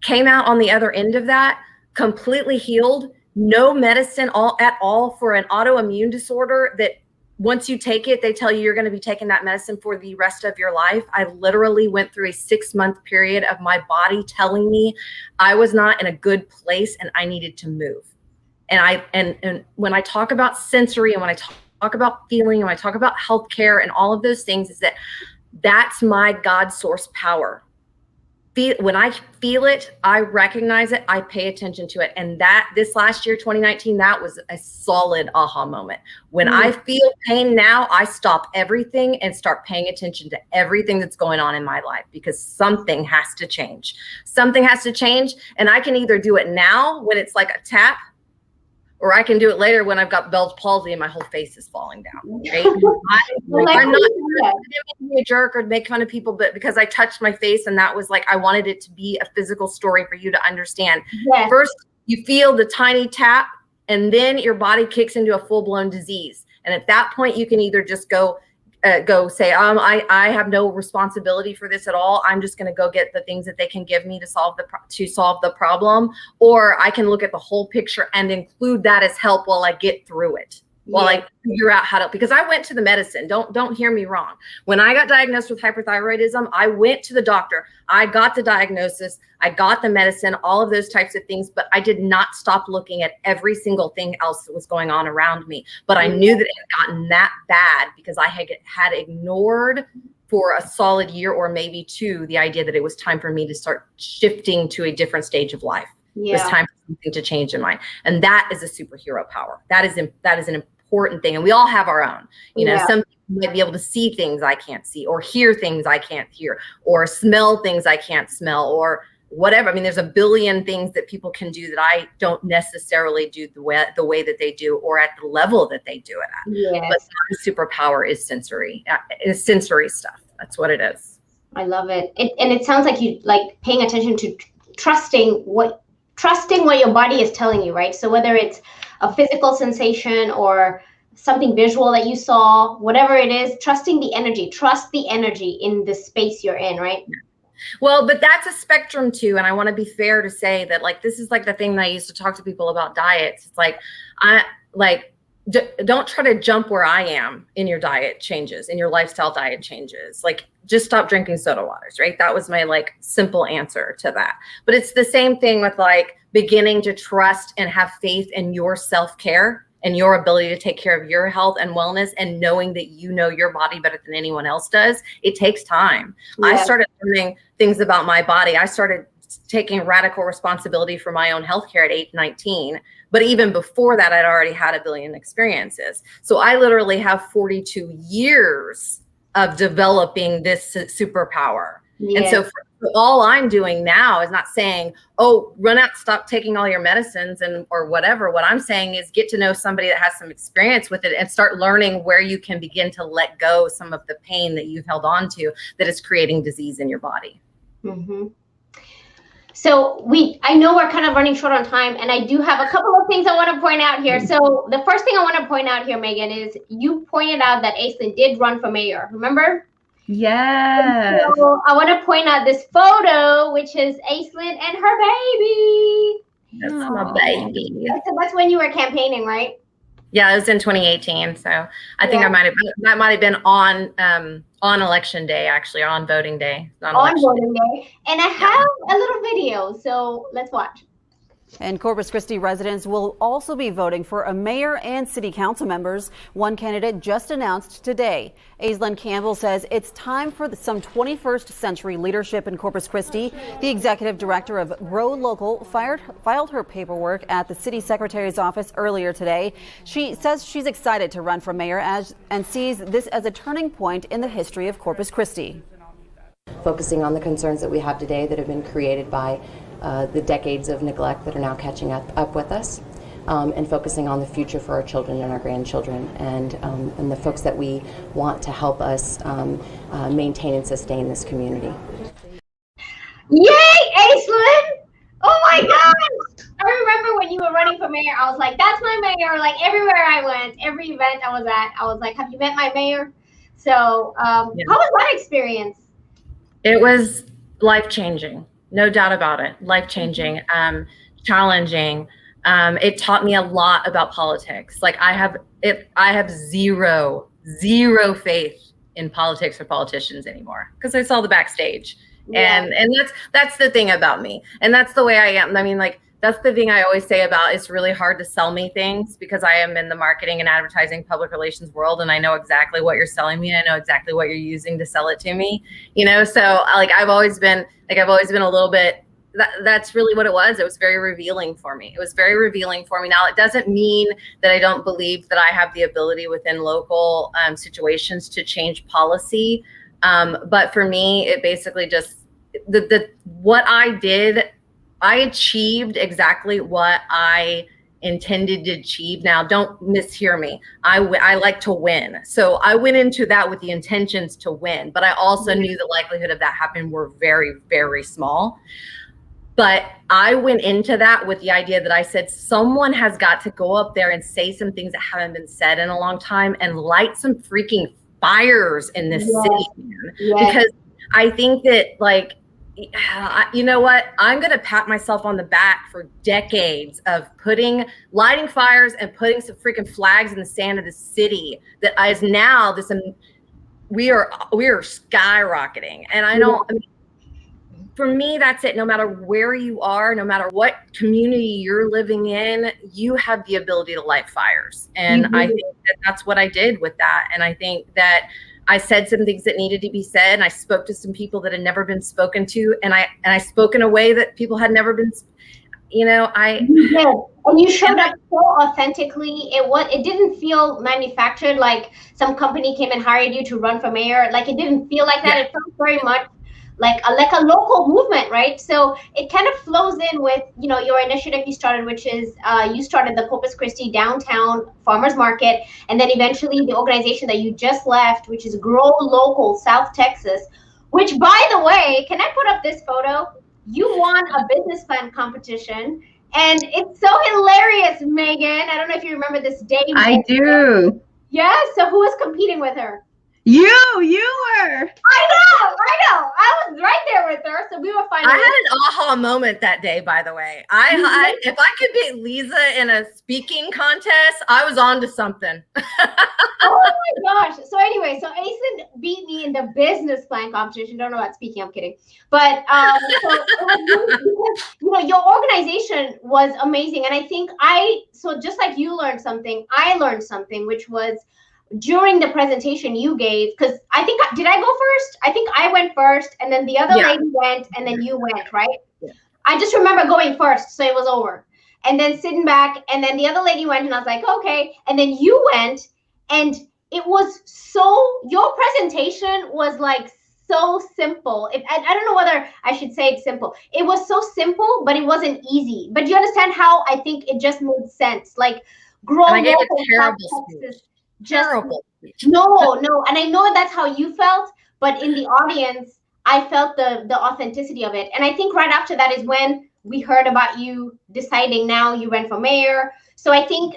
Speaker 8: came out on the other end of that, completely healed, no medicine at all for an autoimmune disorder that once you take it, they tell you you're going to be taking that medicine for the rest of your life. I literally went through a 6-month period of my body telling me I was not in a good place and I needed to move. And when I talk about sensory and when I talk about feeling and when I talk about healthcare and all of those things, is that's my God source power. When I feel it, I recognize it, I pay attention to it. And this last year, 2019, that was a solid aha moment. When I feel pain now, I stop everything and start paying attention to everything that's going on in my life, because something has to change. Something has to change. And I can either do it now when it's like a tap, or I can do it later when I've got Bell's palsy and my whole face is falling down. Right? I'm not to be a jerk or make fun of people, but because I touched my face, and that was like, I wanted it to be a physical story for you to understand. Yes. First, you feel the tiny tap, and then your body kicks into a full-blown disease. And at that point, you can either just go say, I have no responsibility for this at all. I'm just going to go get the things that they can give me to solve the problem. Or I can look at the whole picture and include that as help while I get through it, while I figure out how to, because I went to the medicine. Don't hear me wrong. When I got diagnosed with hyperthyroidism, I went to the doctor. I got the diagnosis. I got the medicine, all of those types of things, but I did not stop looking at every single thing else that was going on around me. But I knew that it had gotten that bad because I had ignored for a solid year or maybe 2 the idea that it was time for me to start shifting to a different stage of life. Yeah. It was time for something to change in mine. And that is a superhero power. That is an important thing. And we all have our own, some people might be able to see things I can't see, or hear things I can't hear, or smell things I can't smell, or whatever. I mean, there's a billion things that people can do that I don't necessarily do the way that they do, or at the level that they do it at. Yes. But my superpower is sensory. It's sensory stuff. That's what it is.
Speaker 7: I love it. And it sounds like you like paying attention to trusting what your body is telling you, right? So whether it's a physical sensation or something visual that you saw, whatever it is, trust the energy in the space you're in, right?
Speaker 8: Well, but that's a spectrum too. And I want to be fair to say that, like, this is like the thing that I used to talk to people about diets. It's like, don't try to jump where I am in your diet changes, in your lifestyle diet changes. Like, just stop drinking soda waters, right? That was my like simple answer to that. But it's the same thing with like beginning to trust and have faith in your self-care and your ability to take care of your health and wellness, and knowing that you know your body better than anyone else does. It takes time. Yeah. I started learning things about my body. I started taking radical responsibility for my own healthcare at age 19. But even before that, I'd already had a billion experiences. So I literally have 42 years of developing this superpower.
Speaker 7: Yeah.
Speaker 8: And so all I'm doing now is not saying, oh, run out, stop taking all your medicines or whatever. What I'm saying is get to know somebody that has some experience with it and start learning where you can begin to let go some of the pain that you've held on to that is creating disease in your body.
Speaker 7: Mm-hmm. So I know we're kind of running short on time, and I do have a couple of things I want to point out here. So the first thing I want to point out here, Megan, is you pointed out that Aislynn did run for mayor. Remember?
Speaker 11: Yes.
Speaker 7: So I want to point out this photo, which is Aislynn and her baby.
Speaker 8: That's my baby.
Speaker 7: That's when you were campaigning, right?
Speaker 8: Yeah, it was in 2018. So I think that might have been on election day, actually, on voting day.
Speaker 7: On voting day. And I have a little video, so let's watch.
Speaker 12: And Corpus Christi residents will also be voting for a mayor and city council members. One candidate just announced today. Aislynn Campbell says it's time for some 21st century leadership in Corpus Christi. The executive director of Grow Local filed her paperwork at the city secretary's office earlier today. She says she's excited to run for mayor and sees this as a turning point in the history of Corpus Christi.
Speaker 13: Focusing on the concerns that we have today that have been created by the decades of neglect that are now catching up with us, and focusing on the future for our children and our grandchildren, and the folks that we want to help us maintain and sustain this community.
Speaker 7: Yay, Aislynn! Oh my gosh! I remember when you were running for mayor, I was like, that's my mayor. Like everywhere I went, every event I was at, I was like, have you met my mayor? So how was that experience?
Speaker 8: It was life-changing. No doubt about it. Life-changing, challenging. It taught me a lot about politics. Like I have zero faith in politics or politicians anymore because I saw the backstage. Yeah. And that's the thing about me. And that's the way I am. I mean, like that's the thing I always say about it's really hard to sell me things because I am in the marketing and advertising public relations world, and I know exactly what you're selling me. I know exactly what you're using to sell it to me, you know? So like I've always been a little bit, that's really what it was. It was very revealing for me. It was very revealing for me. Now, it doesn't mean that I don't believe that I have the ability within local situations to change policy. But for me, it basically just, what I did, I achieved exactly what I intended to achieve. Now, don't mishear me. I like to win. So I went into that with the intentions to win, but I also knew the likelihood of that happening were very, very small. But I went into that with the idea that I said, someone has got to go up there and say some things that haven't been said in a long time and light some freaking fires in this city, man. Because I think that, like, you know what? I'm going to pat myself on the back for decades of lighting fires and putting some freaking flags in the sand of the city that is now this, we are skyrocketing. And I mean, for me, that's it. No matter where you are, no matter what community you're living in, you have the ability to light fires. And I think that that's what I did with that. And I think that I said some things that needed to be said, and I spoke to some people that had never been spoken to, and I spoke in a way that people had never been, you know,
Speaker 7: You did. And you showed up so authentically. It didn't feel manufactured, like some company came and hired you to run for mayor. Like it didn't feel like that. It felt very much like a local movement, right? So it kind of flows in with, you know, your initiative you started, which is you started the Corpus Christi Downtown Farmers Market, and then eventually the organization that you just left, which is Grow Local South Texas, which, by the way, can I put up this photo? You won a business plan competition, and it's so hilarious, Megan. I don't know if you remember this day.
Speaker 11: I do.
Speaker 7: Yeah, so who was competing with her?
Speaker 11: You were.
Speaker 7: I know. I was right there with her, so we were finding.
Speaker 8: I had an aha moment that day, by the way. If I could beat Lisa in a speaking contest, I was on to something.
Speaker 7: Oh my gosh. So anyway, so Aislynn beat me in the business plan competition. Don't know about speaking, I'm kidding. But so it was because, you know, your organization was amazing. And I think so just like you learned something, I learned something, which was during the presentation you gave, because I think, did I go first? I think I went first, and then the other lady went, and then you went, right? I just remember going first, so it was over. And then sitting back, and then the other lady went, and I was like, okay. And then you went, and it was so, your presentation was like so simple. I don't know whether I should say it's simple. It was so simple, but it wasn't easy. But you understand how I think it just made sense. Like, grow
Speaker 8: And I gave
Speaker 7: up
Speaker 8: a
Speaker 7: in
Speaker 8: terrible
Speaker 7: South
Speaker 8: speech.
Speaker 7: Texas.
Speaker 8: Terrible speech.
Speaker 7: No. And I know that's how you felt, but in the audience, I felt the authenticity of it. And I think right after that is when we heard about you deciding now you went for mayor. So I think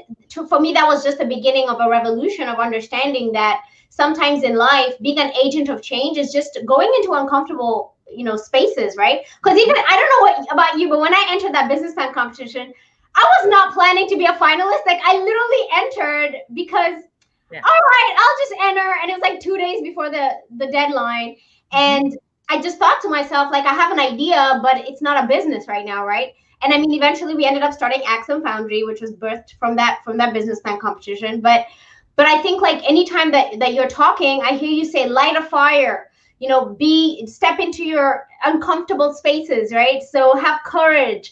Speaker 7: for me, that was just the beginning of a revolution of understanding that sometimes in life, being an agent of change is just going into uncomfortable, spaces, right? Because even, I don't know what about you, but when I entered that business plan competition, I was not planning to be a finalist. Like, I literally entered because, all right, I'll just enter. And it was like 2 days before the deadline. And I just thought to myself, like, I have an idea, but it's not a business right now, right? And I mean, eventually we ended up starting Axum Foundry, which was birthed from that business plan competition. But I think, like, anytime that you're talking, I hear you say light a fire, step into your uncomfortable spaces, right? So have courage.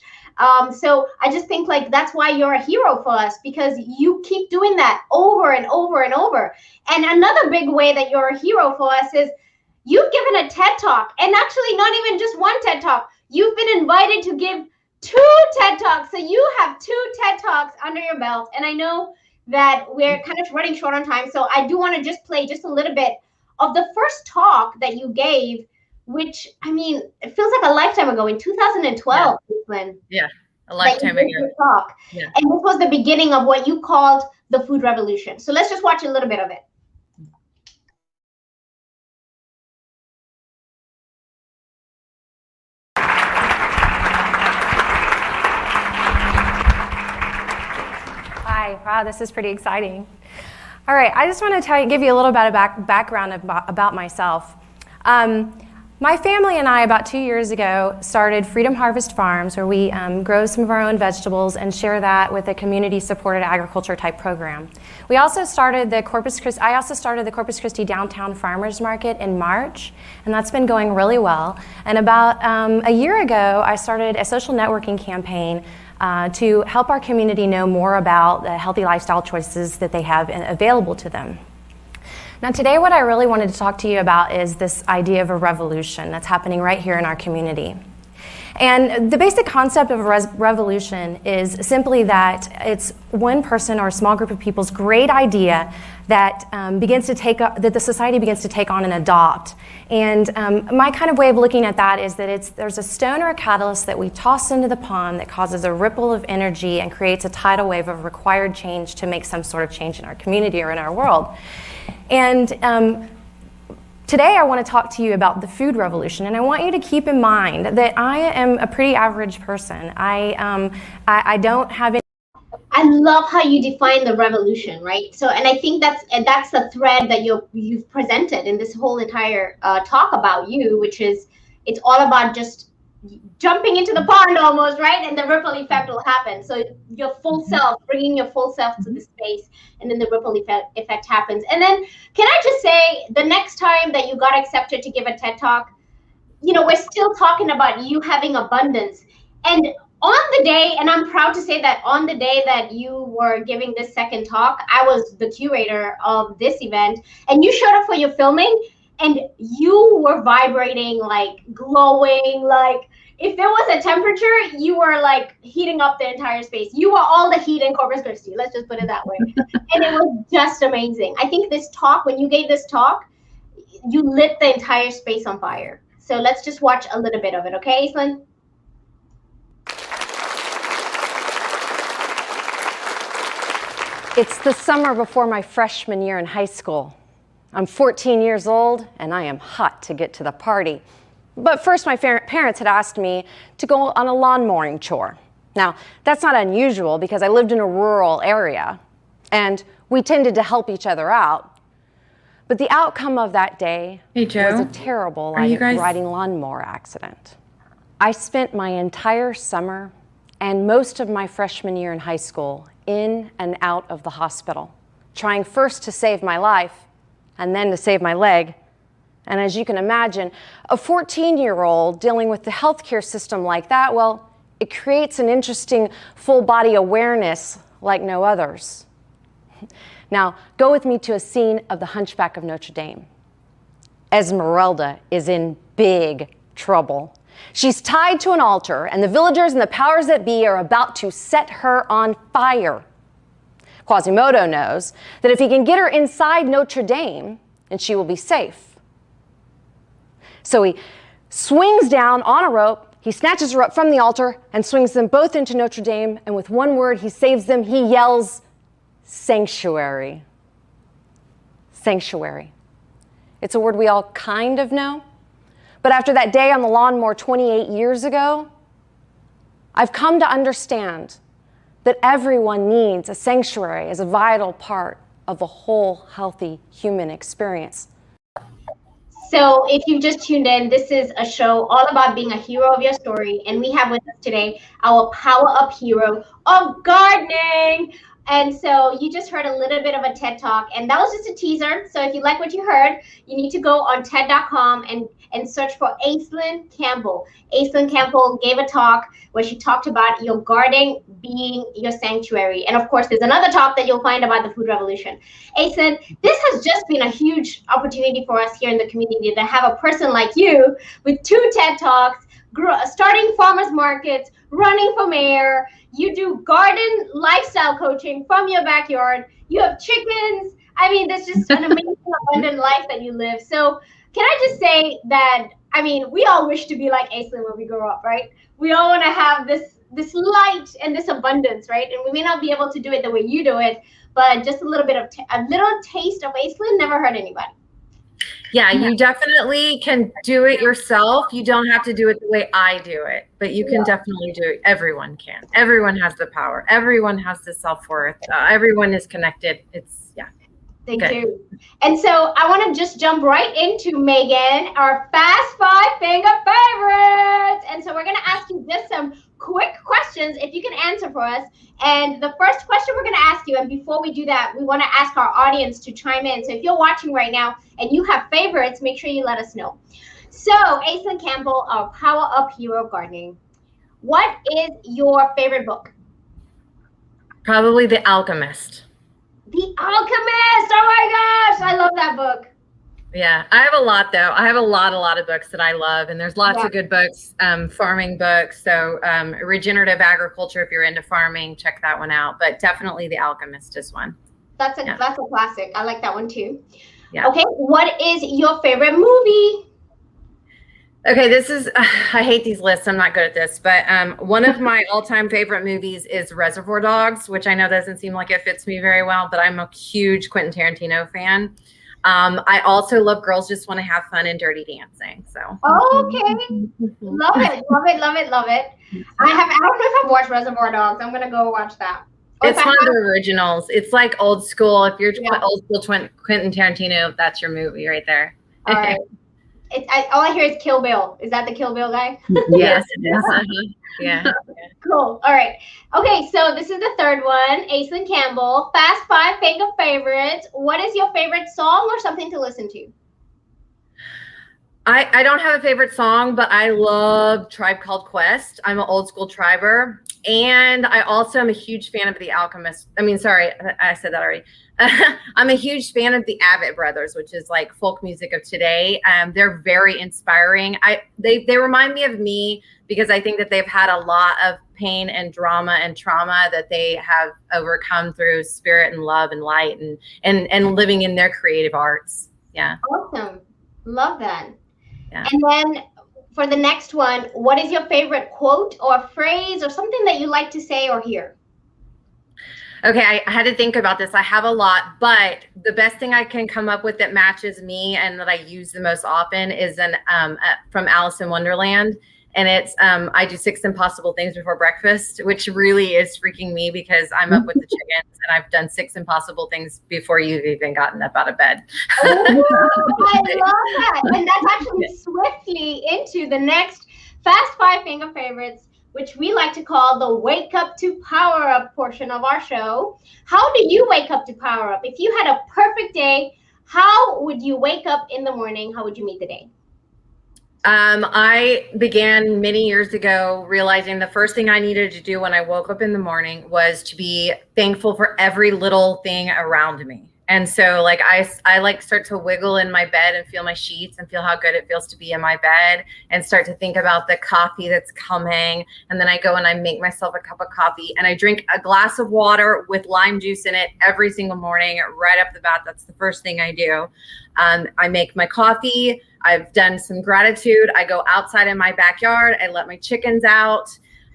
Speaker 7: So I just think, like, that's why you're a hero for us, because you keep doing that over and over and over. And another big way that you're a hero for us is you've given a TED Talk, and actually not even just one TED Talk. You've been invited to give 2 TED Talks. So you have 2 TED Talks under your belt. And I know that we're kind of running short on time. So I do want to just play just a little bit of the first talk that you gave, which, I mean, it feels like a lifetime ago, in 2012, Aislynn.
Speaker 8: Yeah, a lifetime ago.
Speaker 7: Talk.
Speaker 8: Yeah.
Speaker 7: And this was the beginning of what you called the food revolution. So let's just watch a little bit of it.
Speaker 14: Hi, wow, this is pretty exciting. All right, I just want to give you a little bit of background about myself. My family and I, about 2 years ago, started Freedom Harvest Farms, where we grow some of our own vegetables and share that with a community-supported agriculture type program. We also started the Corpus Christi Downtown Farmers Market in March, and that's been going really well. And about a year ago, I started a social networking campaign to help our community know more about the healthy lifestyle choices that they have available to them. Now today, what I really wanted to talk to you about is this idea of a revolution that's happening right here in our community. And the basic concept of a revolution is simply that it's one person or a small group of people's great idea that that the society begins to take on and adopt. And my kind of way of looking at that is that there's a stone or a catalyst that we toss into the pond that causes a ripple of energy and creates a tidal wave of required change to make some sort of change in our community or in our world. And today I want to talk to you about the food revolution, and I want you to keep in mind that I am a pretty average person. I don't have any.
Speaker 7: I love how you define the revolution, right? So, and I think that's the thread that you've presented in this whole entire talk about you, which is it's all about just jumping into the pond almost, right? And the ripple effect will happen. So your full self, bringing your full self to the space, and then the ripple effect happens. And then can I just say, the next time that you got accepted to give a TED Talk, we're still talking about you having abundance. And on the day, and I'm proud to say that on the day that you were giving this second talk, I was the curator of this event, and you showed up for your filming, and you were vibrating, like glowing, like if there was a temperature, you were like heating up the entire space. You were all the heat in Corpus Christi, let's just put it that way. And it was just amazing. I think this talk, when you gave this talk, you lit the entire space on fire. So let's just watch a little bit of it, okay, Aislynn?
Speaker 15: It's the summer before my freshman year in high school. I'm 14 years old, and I am hot to get to the party. But first, my parents had asked me to go on a lawn mowing chore. Now, that's not unusual because I lived in a rural area, and we tended to help each other out. But the outcome of that day was a terrible riding lawnmower accident. I spent my entire summer and most of my freshman year in high school in and out of the hospital, trying first to save my life and then to save my leg. And as you can imagine, a 14-year-old dealing with the healthcare system like that, well, It creates an interesting full body awareness like no others. Now, go with me to a scene of the Hunchback of Notre Dame. Esmeralda is in big trouble. She's tied to an altar, and the villagers and the powers that be are about to set her on fire. Quasimodo knows that if he can get her inside Notre Dame, then she will be safe. So he swings down on a rope, he snatches her up from the altar and swings them both into Notre Dame, and with one word, he saves them. He yells, "Sanctuary." Sanctuary. It's a word we all kind of know. But after that day on the lawnmower 28 years ago, I've come to understand that everyone needs a sanctuary as a vital part of the whole healthy human experience.
Speaker 7: So if you've just tuned in, this is a show all about being a hero of your story. And we have with us today our Power Up hero of gardening. And so you just heard a little bit of a TED Talk, and that was just a teaser. So if you like what you heard, you need to go on TED.com and search for Aislynn Campbell. Aislynn Campbell gave a talk where she talked about your garden being your sanctuary. And of course, there's another talk that you'll find about the food revolution. Aislynn, this has just been a huge opportunity for us here in the community to have a person like you with 2 TED Talks, starting farmers markets, running for mayor. You do garden lifestyle coaching from your backyard. You have chickens. I mean, there's just an amazing, abundant life that you live. So can I just say that, I mean, we all wish to be like Aislynn when we grow up, right? We all want to have this light and this abundance, right? And we may not be able to do it the way you do it, but just a little bit of a little taste of Aislynn never hurt anybody.
Speaker 8: Yeah, you definitely can do it yourself. You don't have to do it the way I do it, but you can definitely do it. Everyone can. Everyone has the power. Everyone has the self-worth. Everyone is connected. It's, yeah.
Speaker 7: Thank you. And so I want to just jump right into Megan, our Fast 5 Finger Favorites. And so we're going to ask you just some quick questions if you can answer for us. And the first question we're going to ask you, and before we do that, we want to ask our audience to chime in. So if you're watching right now and you have favorites, make sure you let us know. So Aislynn Campbell, our Power Up hero of gardening, what is your favorite book?
Speaker 8: Probably The Alchemist.
Speaker 7: The Alchemist. Oh my gosh, I love that book.
Speaker 8: Yeah, I have a lot though. I have a lot of books that I love, and there's lots of good books, farming books. So regenerative agriculture, if you're into farming, check that one out. But definitely The Alchemist is one.
Speaker 7: That's a classic. I like that one too.
Speaker 8: Yeah.
Speaker 7: Okay, what is your favorite movie?
Speaker 8: Okay, this is, I hate these lists. I'm not good at this, but one of my all-time favorite movies is Reservoir Dogs, which I know doesn't seem like it fits me very well, but I'm a huge Quentin Tarantino fan. I also love Girls Just Want to Have Fun and Dirty Dancing. So.
Speaker 7: Okay, love it. I don't know if I've watched Reservoir Dogs. I'm gonna go watch that.
Speaker 8: It's one of the originals. It's like old school. If you're old school Quentin Tarantino, that's your movie right there.
Speaker 7: All right. All I hear is Kill Bill. Is that the Kill Bill guy?
Speaker 8: Yes, it is. Yeah.
Speaker 7: Cool. All right. Okay, so this is the third one. Aislynn Campbell, Fast 5 Finger Favorites. What is your favorite song or something to listen to?
Speaker 8: I don't have a favorite song, but I love Tribe Called Quest. I'm an old school triber. And I also am a huge fan of The Alchemist. I mean, sorry, I said that already. I'm a huge fan of the Avett Brothers, which is like folk music of today. They're very inspiring. They remind me of me because I think that they've had a lot of pain and drama and trauma that they have overcome through spirit and love and light and living in their creative arts. Yeah.
Speaker 7: Awesome. Love that.
Speaker 8: Yeah.
Speaker 7: And then for the next one, what is your favorite quote or phrase or something that you like to say or hear?
Speaker 8: Okay, I had to think about this. I have a lot, but the best thing I can come up with that matches me and that I use the most often is from Alice in Wonderland. And it's, I do 6 impossible things before breakfast, which really is freaking me because I'm up with the chickens and I've done 6 impossible things before you've even gotten up out of bed.
Speaker 7: Oh, I love that. And that's actually swiftly into the next Fast 5 Finger Favorites, which we like to call the Wake Up to Power Up portion of our show. How do you wake up to power up? If you had a perfect day, how would you wake up in the morning? How would you meet the day?
Speaker 8: I began many years ago realizing the first thing I needed to do when I woke up in the morning was to be thankful for every little thing around me. And so like I like start to wiggle in my bed and feel my sheets and feel how good it feels to be in my bed and start to think about the coffee that's coming. And then I go and I make myself a cup of coffee and I drink a glass of water with lime juice in it every single morning right up the bat. That's the first thing I do. I make my coffee. I've done some gratitude. I go outside in my backyard. I let my chickens out.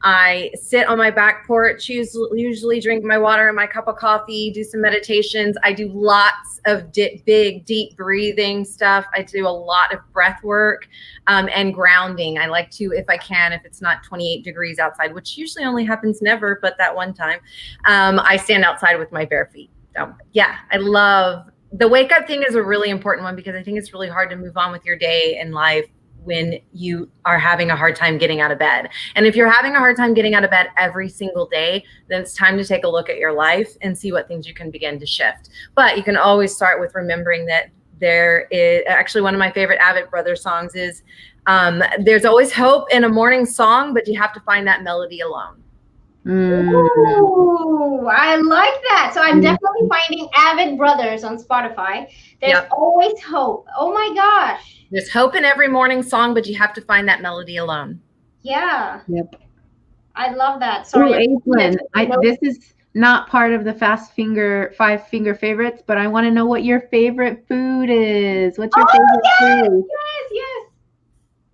Speaker 8: I sit on my back porch, usually drink my water and my cup of coffee, do some meditations. I do lots of big, deep breathing stuff. I do a lot of breath work and grounding. I like to, if I can, if it's not 28 degrees outside, which usually only happens never, but that one time, I stand outside with my bare feet. So yeah, I love the wake up thing is a really important one because I think it's really hard to move on with your day in life when you are having a hard time getting out of bed. And if you're having a hard time getting out of bed every single day, then it's time to take a look at your life and see what things you can begin to shift. But you can always start with remembering that there is actually one of my favorite Avett Brothers songs is there's always hope in a morning song, but you have to find that melody alone.
Speaker 7: Ooh, I like that. So I'm definitely finding Avett Brothers on Spotify. There's always hope. Oh my gosh.
Speaker 8: There's hope in every morning song, but you have to find that melody alone.
Speaker 7: Yeah.
Speaker 11: Yep.
Speaker 7: I love that. Sorry.
Speaker 11: Ooh, Aislynn, this is not part of the five finger favorites, but I want to know what your favorite food is. What's your favorite food?
Speaker 7: Yes.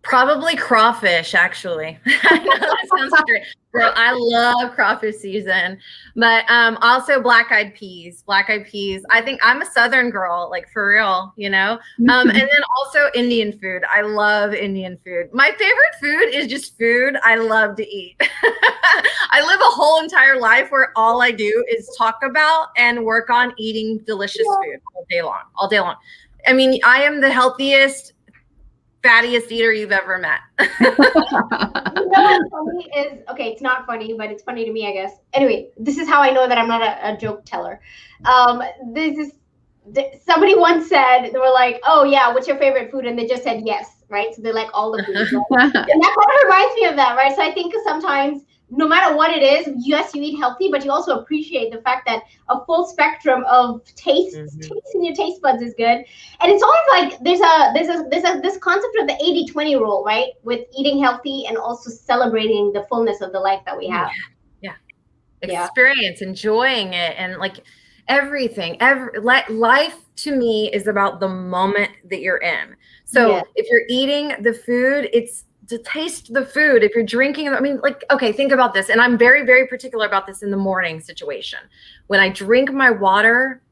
Speaker 8: Probably crawfish, actually. I know that sounds great. Girl, I love crawfish season, but also black-eyed peas. Black-eyed peas. I think I'm a Southern girl, like for real, you know. And then also Indian food. I love Indian food. My favorite food is just food I love to eat. I live a whole entire life where all I do is talk about and work on eating delicious food all day long. All day long. I mean, I am the healthiest, fattiest eater you've ever met.
Speaker 7: You know what's funny is, okay, it's not funny, but it's funny to me, I guess. Anyway, this is how I know that I'm not a joke teller. Somebody once said, they were like, oh yeah, what's your favorite food? And they just said yes, right? So they like all the foods. Right? And that kind of reminds me of that, right? So I think sometimes no matter what it is, yes, you eat healthy, but you also appreciate the fact that a full spectrum of taste in your taste buds is good. And it's always like there's this concept of the 80-20 rule, right? With eating healthy and also celebrating the fullness of the life that we have.
Speaker 8: Yeah. Experience, enjoying it, and like everything. Life to me is about the moment that you're in. So if you're eating the food, it's to taste the food. If you're drinking, I mean, like, okay, think about this. And I'm very, very particular about this in the morning situation. When I drink my water,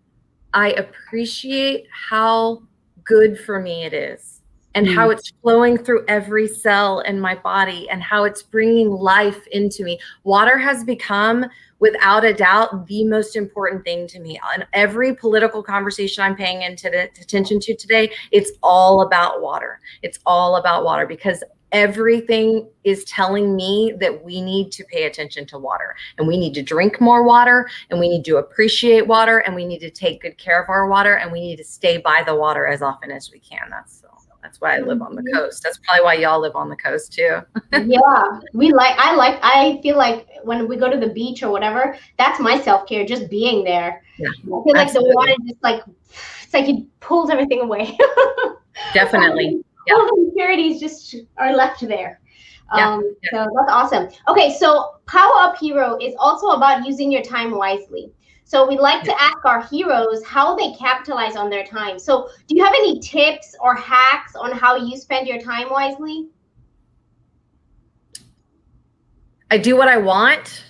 Speaker 8: I appreciate how good for me it is and how it's flowing through every cell in my body and how it's bringing life into me. Water has become, without a doubt, the most important thing to me. In every political conversation I'm paying attention to today, it's all about water. It's all about water because everything is telling me that we need to pay attention to water and we need to drink more water and we need to appreciate water and we need to take good care of our water and we need to stay by the water as often as we can. That's why I live on the coast. That's probably why y'all live on the coast too.
Speaker 7: I feel like when we go to the beach or whatever, that's my self-care, just being there. I feel like the water just like, it's like it pulls everything away.
Speaker 8: Definitely.
Speaker 7: All the impurities just are left there. So that's awesome. Okay, so Power Up Hero is also about using your time wisely. So we like to ask our heroes how they capitalize on their time. So do you have any tips or hacks on how you spend your time wisely?
Speaker 8: I do what I want.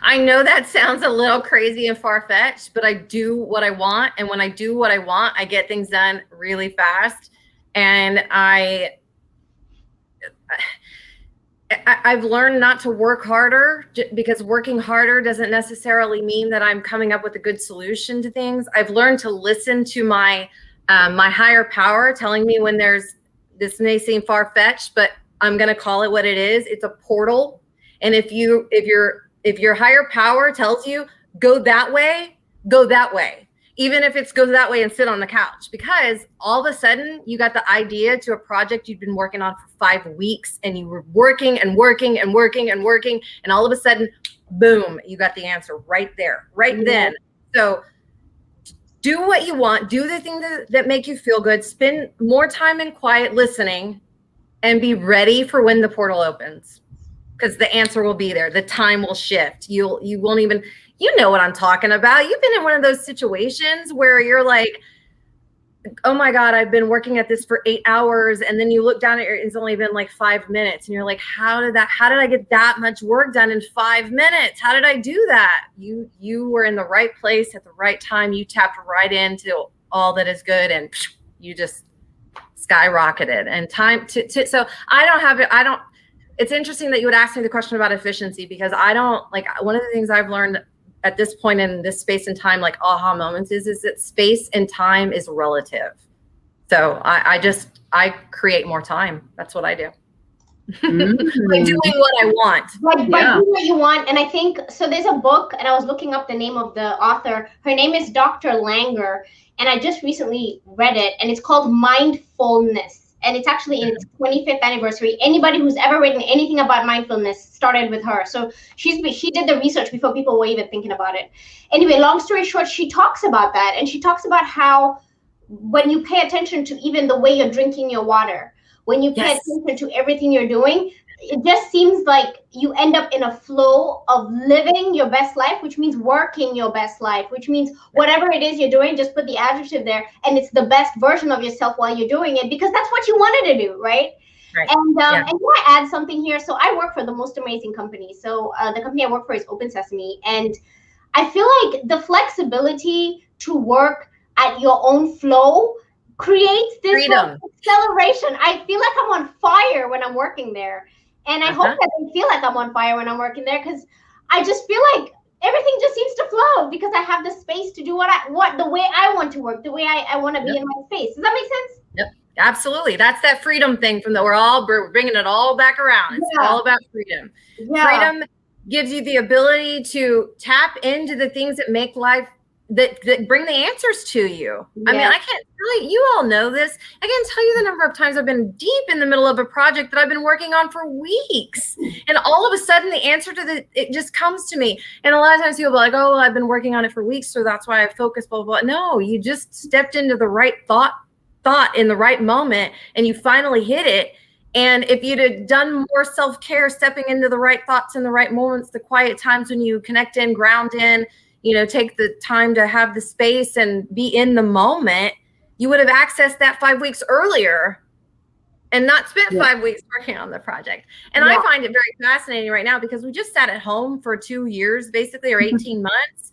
Speaker 8: I know that sounds a little crazy and far-fetched, but I do what I want. And when I do what I want, I get things done really fast. And I've learned not to work harder because working harder doesn't necessarily mean that I'm coming up with a good solution to things. I've learned to listen to my higher power telling me when this may seem far-fetched, but I'm going to call it what it is. It's a portal. And if your higher power tells you, go that way, even if it's go that way and sit on the couch, because all of a sudden you got the idea to a project you've been working on for 5 weeks, and you were working and working and working and working, and all of a sudden, boom, you got the answer right there, right then. So do what you want, do the things that make you feel good, spend more time in quiet listening, and be ready for when the portal opens, because the answer will be there. The time will shift. You won't even, you know what I'm talking about. You've been in one of those situations where you're like, oh my God, I've been working at this for 8 hours. And then you look down at it's only been like 5 minutes. And you're like, how did I get that much work done in 5 minutes? How did I do that? You were in the right place at the right time. You tapped right into all that is good, and you just skyrocketed. And time so it's interesting that you would ask me the question about efficiency, because I don't, like, one of the things I've learned at this point in this space and time, like aha moments, is that space and time is relative. So I create more time. That's what I do. By doing what I want.
Speaker 7: By doing what you want. And I think, so there's a book, and I was looking up the name of the author. Her name is Dr. Langer. And I just recently read it, and it's called Mindfulness. And it's actually in its 25th anniversary. Anybody who's ever written anything about mindfulness started with her. So she did the research before people were even thinking about it. Anyway, long story short, she talks about that. And she talks about how when you pay attention to even the way you're drinking your water, when you pay attention to everything you're doing, it just seems like you end up in a flow of living your best life, which means working your best life, which means whatever it is you're doing, just put the adjective there, and it's the best version of yourself while you're doing it, because that's what you wanted to do, right? And and can I add something here? So I work for the most amazing company. So the company I work for is Open Sesame, and I feel like the flexibility to work at your own flow creates this
Speaker 8: freedom,
Speaker 7: acceleration. I feel like I'm on fire when I'm working there. And I hope that they feel like I'm on fire when I'm working there, because I just feel like everything just seems to flow, because I have the space to do the way I want to work, the way I want to be in my space. Does that make sense?
Speaker 8: Yep, absolutely. That's that freedom thing from we're bringing it all back around. It's all about freedom. Freedom gives you the ability to tap into the things that make life, that bring the answers to you. I mean, I can't tell you, you all know this. I can't tell you the number of times I've been deep in the middle of a project that I've been working on for weeks. And all of a sudden the answer to it just comes to me. And a lot of times people are like, oh, well, I've been working on it for weeks, so that's why I focus, blah, blah, blah. No, you just stepped into the right thought in the right moment, and you finally hit it. And if you'd have done more self-care, stepping into the right thoughts in the right moments, the quiet times when you connect in, ground in, take the time to have the space and be in the moment, you would have accessed that 5 weeks earlier and not spent 5 weeks working on the project. And I find it very fascinating right now, because we just sat at home for 2 years, basically, or 18 months.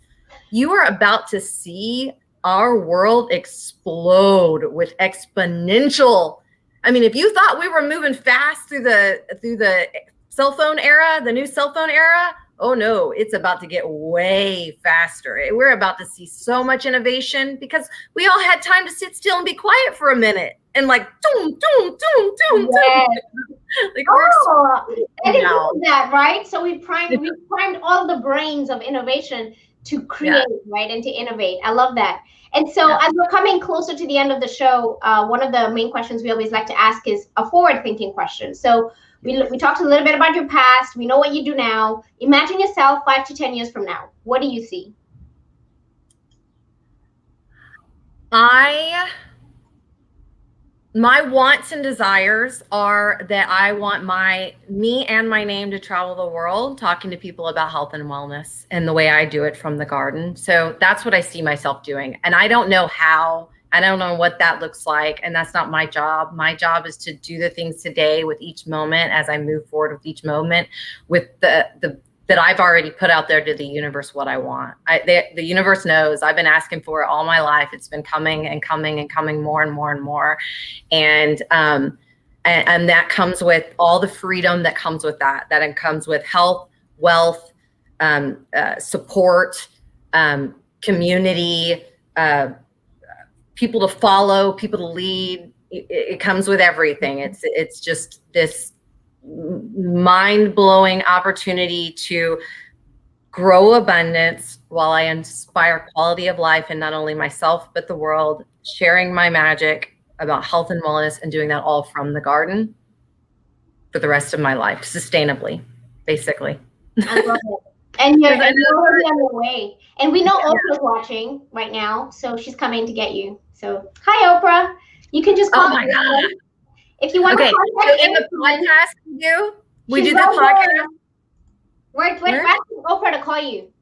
Speaker 8: You are about to see our world explode with exponential. I mean, if you thought we were moving fast through the cell phone era, the new cell phone era, oh no, it's about to get way faster. We're about to see so much innovation, because we all had time to sit still and be quiet for a minute, and like, doom, doom, doom, doom, doom. Like,
Speaker 7: and it's that, right? So we primed all the brains of innovation to create, right, and to innovate. I love that. And so as we're coming closer to the end of the show, one of the main questions we always like to ask is a forward-thinking question. So we talked a little bit about your past. We know what you do now. Imagine yourself 5 to 10 years from now. What do you see?
Speaker 8: My wants and desires are that I want me and my name to travel the world, talking to people about health and wellness, and the way I do it from the garden. So that's what I see myself doing. And I don't know how. I don't know what that looks like, and that's not my job. My job is to do the things today with each moment, as I move forward with each moment, with that I've already put out there to the universe what I want. The universe knows. I've been asking for it all my life. It's been coming and coming and coming more and more and more, and that comes with all the freedom that comes with that. That comes with health, wealth, support, community. People to follow, people to lead. It comes with everything. It's just this mind-blowing opportunity to grow abundance, while I inspire quality of life in not only myself, but the world, sharing my magic about health and wellness and doing that all from the garden for the rest of my life, sustainably, basically.
Speaker 7: I love it. And you're already on your way. And we know Oprah's watching right now, so she's coming to get you. So, hi, Oprah. You can just call
Speaker 8: my God.
Speaker 7: If you want
Speaker 8: to
Speaker 7: contact
Speaker 8: in the podcast we do the podcast.
Speaker 7: We're asking Oprah to call you.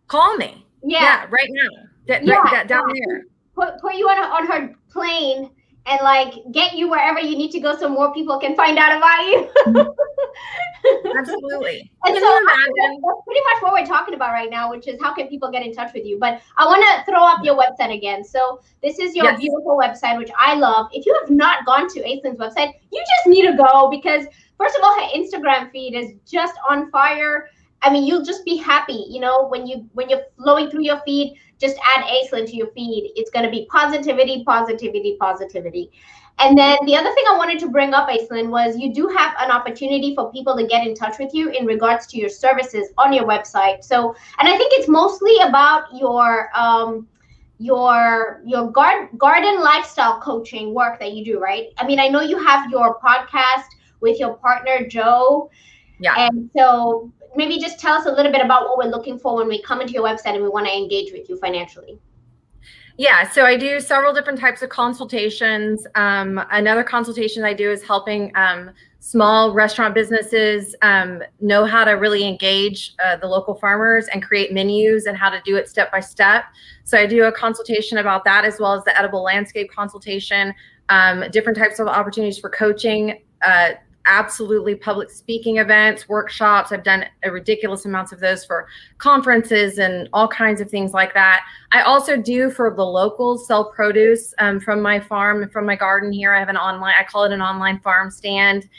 Speaker 8: Call me.
Speaker 7: Yeah.
Speaker 8: Right now. Down there.
Speaker 7: Put you on her plane and like get you wherever you need to go so more people can find out about you.
Speaker 8: Absolutely.
Speaker 7: And so that's pretty much what we're talking about right now, which is how can people get in touch with you. But I want to throw up your website again. So this is your beautiful website, which I love. If you have not gone to Aislynn's website, you just need to go because first of all, her Instagram feed is just on fire. I mean, you'll just be happy, you know, when you're flowing through your feed, just add Aislynn to your feed. It's going to be positivity, positivity, positivity. And then the other thing I wanted to bring up, Aislynn, was you do have an opportunity for people to get in touch with you in regards to your services on your website. So, and I think it's mostly about your garden lifestyle coaching work that you do, right? I mean, I know you have your podcast with your partner, Joe.
Speaker 8: Yeah.
Speaker 7: And so maybe just tell us a little bit about what we're looking for when we come into your website and we want to engage with you financially.
Speaker 8: Yeah, so I do several different types of consultations. Another consultation I do is helping small restaurant businesses know how to really engage the local farmers and create menus and how to do it step by step. So I do a consultation about that, as well as the edible landscape consultation, different types of opportunities for coaching, absolutely public speaking events, workshops. I've done a ridiculous amounts of those for conferences and all kinds of things like that. I also do for the locals sell produce from my farm, from my garden here. I have I call it an online farm stand.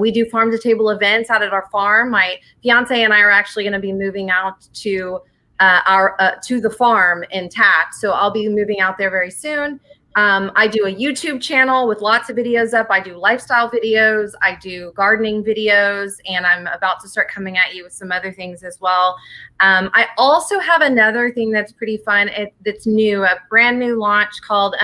Speaker 8: We do farm to table events out at our farm. My fiance and I are actually going to be moving out to the farm in Taft. So I'll be moving out there very soon. I do a YouTube channel with lots of videos up. I do lifestyle videos. I do gardening videos, and I'm about to start coming at you with some other things as well. I also have another thing that's pretty fun. That's new, a brand new launch called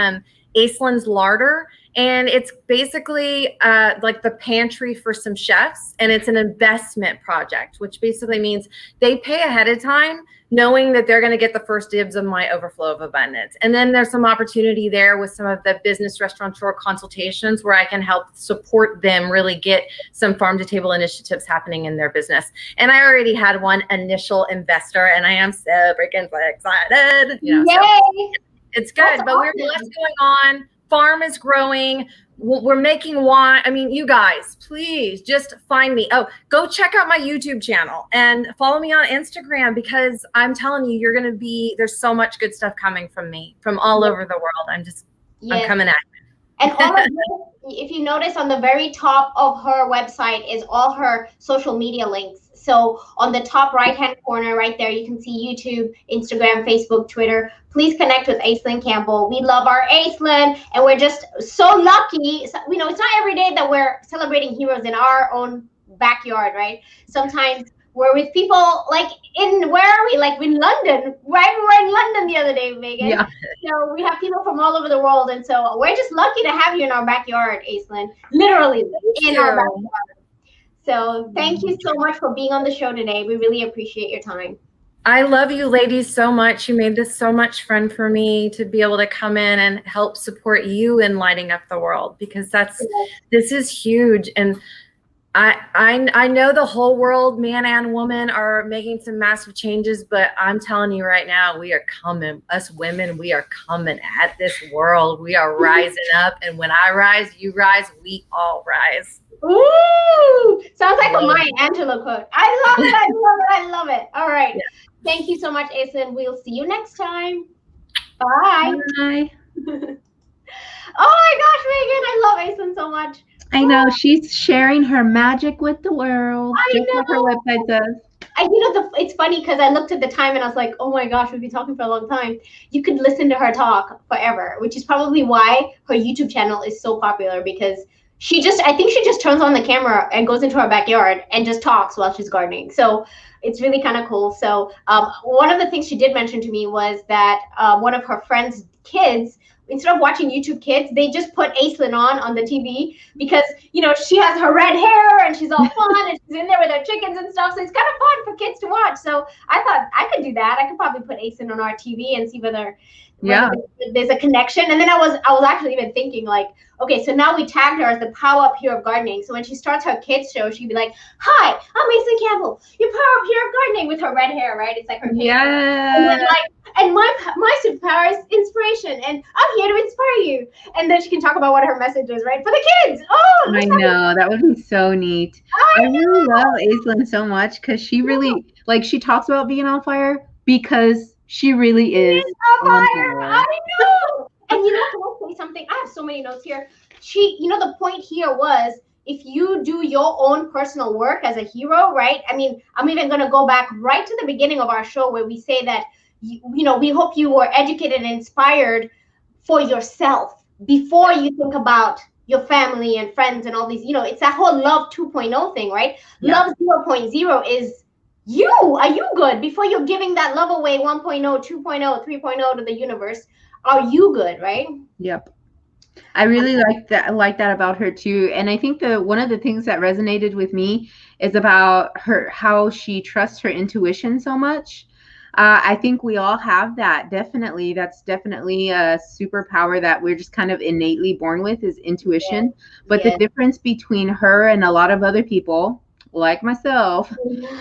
Speaker 8: Aislynn's Larder. And it's basically like the pantry for some chefs, and it's an investment project, which basically means they pay ahead of time, knowing that they're going to get the first dibs of my overflow of abundance. And then there's some opportunity there with some of the business restaurateur consultations where I can help support them really get some farm to table initiatives happening in their business. And I already had one initial investor, and I am so freaking excited. You know, so it's good, but we have lots going on. Farm is growing. We're making wine. I mean, you guys, please just find me. Oh, go check out my YouTube channel and follow me on Instagram, because I'm telling you, you're going to be, there's so much good stuff coming from me from all over the world. I'm coming at you.
Speaker 7: And all of this, if you notice on the very top of her website is all her social media links. So on the top right-hand corner right there, you can see YouTube, Instagram, Facebook, Twitter. Please connect with Aislynn Campbell. We love our Aislynn, and we're just so lucky. So, you know, it's not every day that we're celebrating heroes in our own backyard, right? Sometimes we're with people like where are we? Like in London, right? We were in London the other day, Megan.
Speaker 8: Yeah.
Speaker 7: So we have people from all over the world, and so we're just lucky to have you in our backyard, Aislynn. Literally in our backyard. So thank you so much for being on the show today. We really appreciate your time.
Speaker 8: I love you ladies so much. You made this so much fun for me to be able to come in and help support you in lighting up the world, because this is huge. And I know the whole world, man and woman, are making some massive changes, but I'm telling you right now, we are coming. Us women, we are coming at this world. We are rising up. And when I rise, you rise, we all rise.
Speaker 7: Ooh, sounds like a Maya Angelou quote. I love it. I love it. I love it. All right. Yeah. Thank you so much, Aislynn. We'll see you next time. Bye.
Speaker 11: Bye.
Speaker 7: Oh my gosh, Megan, I love Aislynn so much.
Speaker 11: I know, she's sharing her magic with the world, just like her website does.
Speaker 7: It's funny because I looked at the time and I was like, oh my gosh, we've been talking for a long time. You could listen to her talk forever, which is probably why her YouTube channel is so popular, because I think she just turns on the camera and goes into her backyard and just talks while she's gardening. So it's really kind of cool. So one of the things she did mention to me was that one of her friends' kids, instead of watching YouTube Kids, they just put Aislynn on the TV because, she has her red hair and she's all fun and she's in there with her chickens and stuff. So it's kind of fun for kids to watch. So I thought I could do that. I could probably put Aislynn on our TV and see whether there's a connection. And then I was actually even thinking like, okay, so now we tagged her as the PowerUp Hero of Gardening. So when she starts her kids show, she'd be like, "Hi, I'm Aislynn Campbell, your PowerUp Hero of Gardening," with her red hair, right? It's like her kids.
Speaker 11: Yeah.
Speaker 7: And then and my superpower is inspiration, and I'm here to inspire you. And then she can talk about what her message is, right? For the kids. Oh,
Speaker 11: I know. That would be so neat. I really love Aislynn so much because she really, she talks about being on fire because she really is
Speaker 7: on fire. I know. And can I say something? I have so many notes here. The point here was, if you do your own personal work as a hero, right? I mean, I'm even going to go back right to the beginning of our show where we say that, we hope you were educated and inspired for yourself before you think about your family and friends and all these, it's that whole love 2.0 thing, right? Yeah. Love 0.0 is you. Are you good? Before you're giving that love away 1.0, 2.0, 3.0 to the universe, are you good, right?
Speaker 11: Yep. I really like that about her too. And I think one of the things that resonated with me is about how she trusts her intuition so much. I think we all have that. Definitely. That's definitely a superpower that we're just kind of innately born with, is intuition. But the difference between her and a lot of other people, like myself,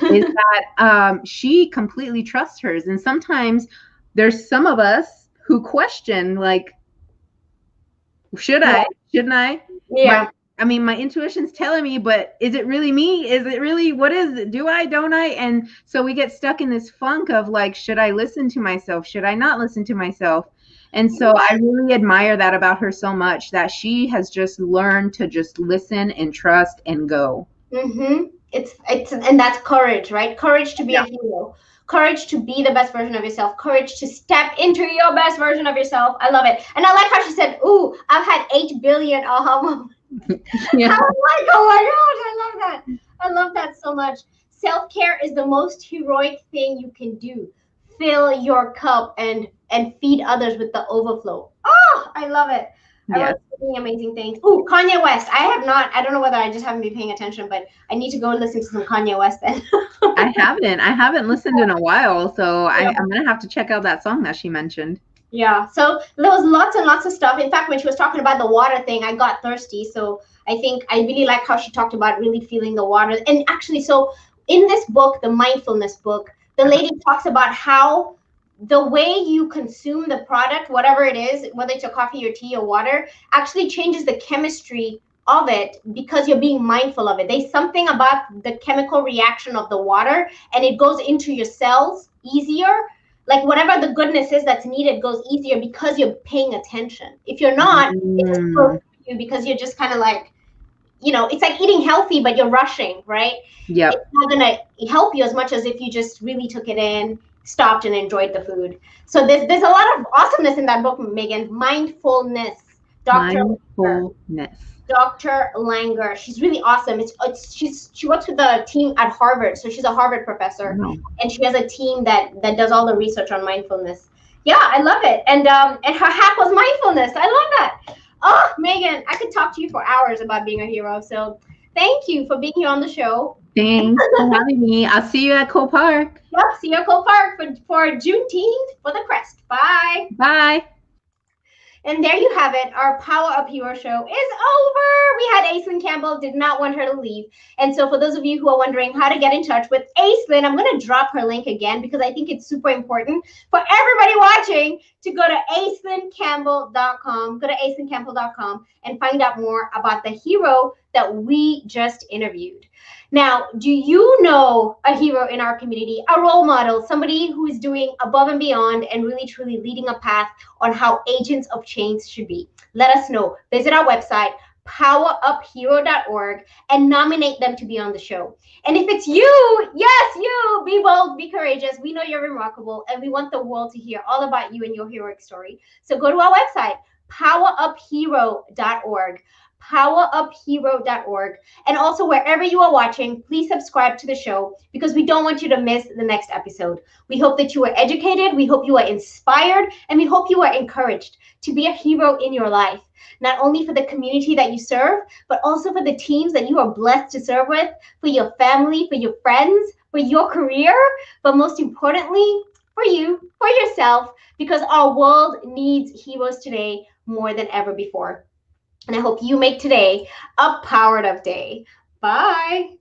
Speaker 11: is that she completely trusts hers. And sometimes there's some of us who question, like, should I? Shouldn't I?
Speaker 7: Yeah.
Speaker 11: My intuition's telling me, but is it really me? Is it really, what is it? Do I, don't I? And so we get stuck in this funk of like, should I listen to myself? Should I not listen to myself? And so I really admire that about her so much, that she has just learned to just listen and trust and go.
Speaker 7: Mm-hmm. And that's courage, right? Courage to be a hero. Courage to be the best version of yourself. Courage to step into your best version of yourself. I love it. And I like how she said, "Ooh, I've had 8 billion aha moments." Yeah. I was like, oh my gosh, I love that. I love that so much. Self-care is the most heroic thing you can do. Fill your cup and feed others with the overflow. Oh, I love it. I love doing amazing things. Ooh, Kanye West. I don't know whether I just haven't been paying attention, but I need to go listen to some Kanye West then.
Speaker 11: I haven't listened in a while, so I'm going to have to check out that song that she mentioned.
Speaker 7: Yeah, so there was lots and lots of stuff. In fact, when she was talking about the water thing, I got thirsty. So I think I really like how she talked about really feeling the water. And actually, so in this book, the mindfulness book, the lady talks about how the way you consume the product, whatever it is, whether it's your coffee or tea or water, actually changes the chemistry of it because you're being mindful of it. There's something about the chemical reaction of the water, and it goes into your cells easier. Like whatever the goodness is that's needed goes easier because you're paying attention. If you're not, it just goes through you because you're just kind of like, it's like eating healthy, but you're rushing, right?
Speaker 11: Yeah.
Speaker 7: It's not going to help you as much as if you just really took it in, stopped and enjoyed the food. So there's a lot of awesomeness in that book, Megan. Mindfulness. Dr. Langer. She's really awesome. She works with the team at Harvard, so she's a Harvard professor, and she has a team that does all the research on mindfulness. Yeah, I love it. And her hack was mindfulness. I love that. Oh, Megan, I could talk to you for hours about being a hero. So thank you for being here on the show.
Speaker 11: Thanks for having me. I'll see you at Cole Park.
Speaker 7: Yep, see you at Cole Park for Juneteenth for the crest. Bye.
Speaker 11: Bye.
Speaker 7: And there you have it. Our PowerUp Hero Show is over. We had Aislynn Campbell, did not want her to leave. And so for those of you who are wondering how to get in touch with Aislynn, I'm going to drop her link again because I think it's super important for everybody watching to go to AislynnCampbell.com. Go to AislynnCampbell.com and find out more about the hero that we just interviewed. Now, do you know a hero in our community, a role model, somebody who is doing above and beyond and really truly leading a path on how agents of change should be? Let us know. Visit our website, poweruphero.org, and nominate them to be on the show. And if it's you, yes, you, be bold, be courageous. We know you're remarkable, and we want the world to hear all about you and your heroic story. So go to our website, poweruphero.org. poweruphero.org. And also, wherever you are watching, please subscribe to the show because we don't want you to miss the next episode. We hope that you are educated, we hope you are inspired, and we hope you are encouraged to be a hero in your life, not only for the community that you serve, but also for the teams that you are blessed to serve with, for your family, for your friends, for your career, but most importantly, for you, for yourself, because our world needs heroes today more than ever before. And I hope you make today a Powered Up day. Bye.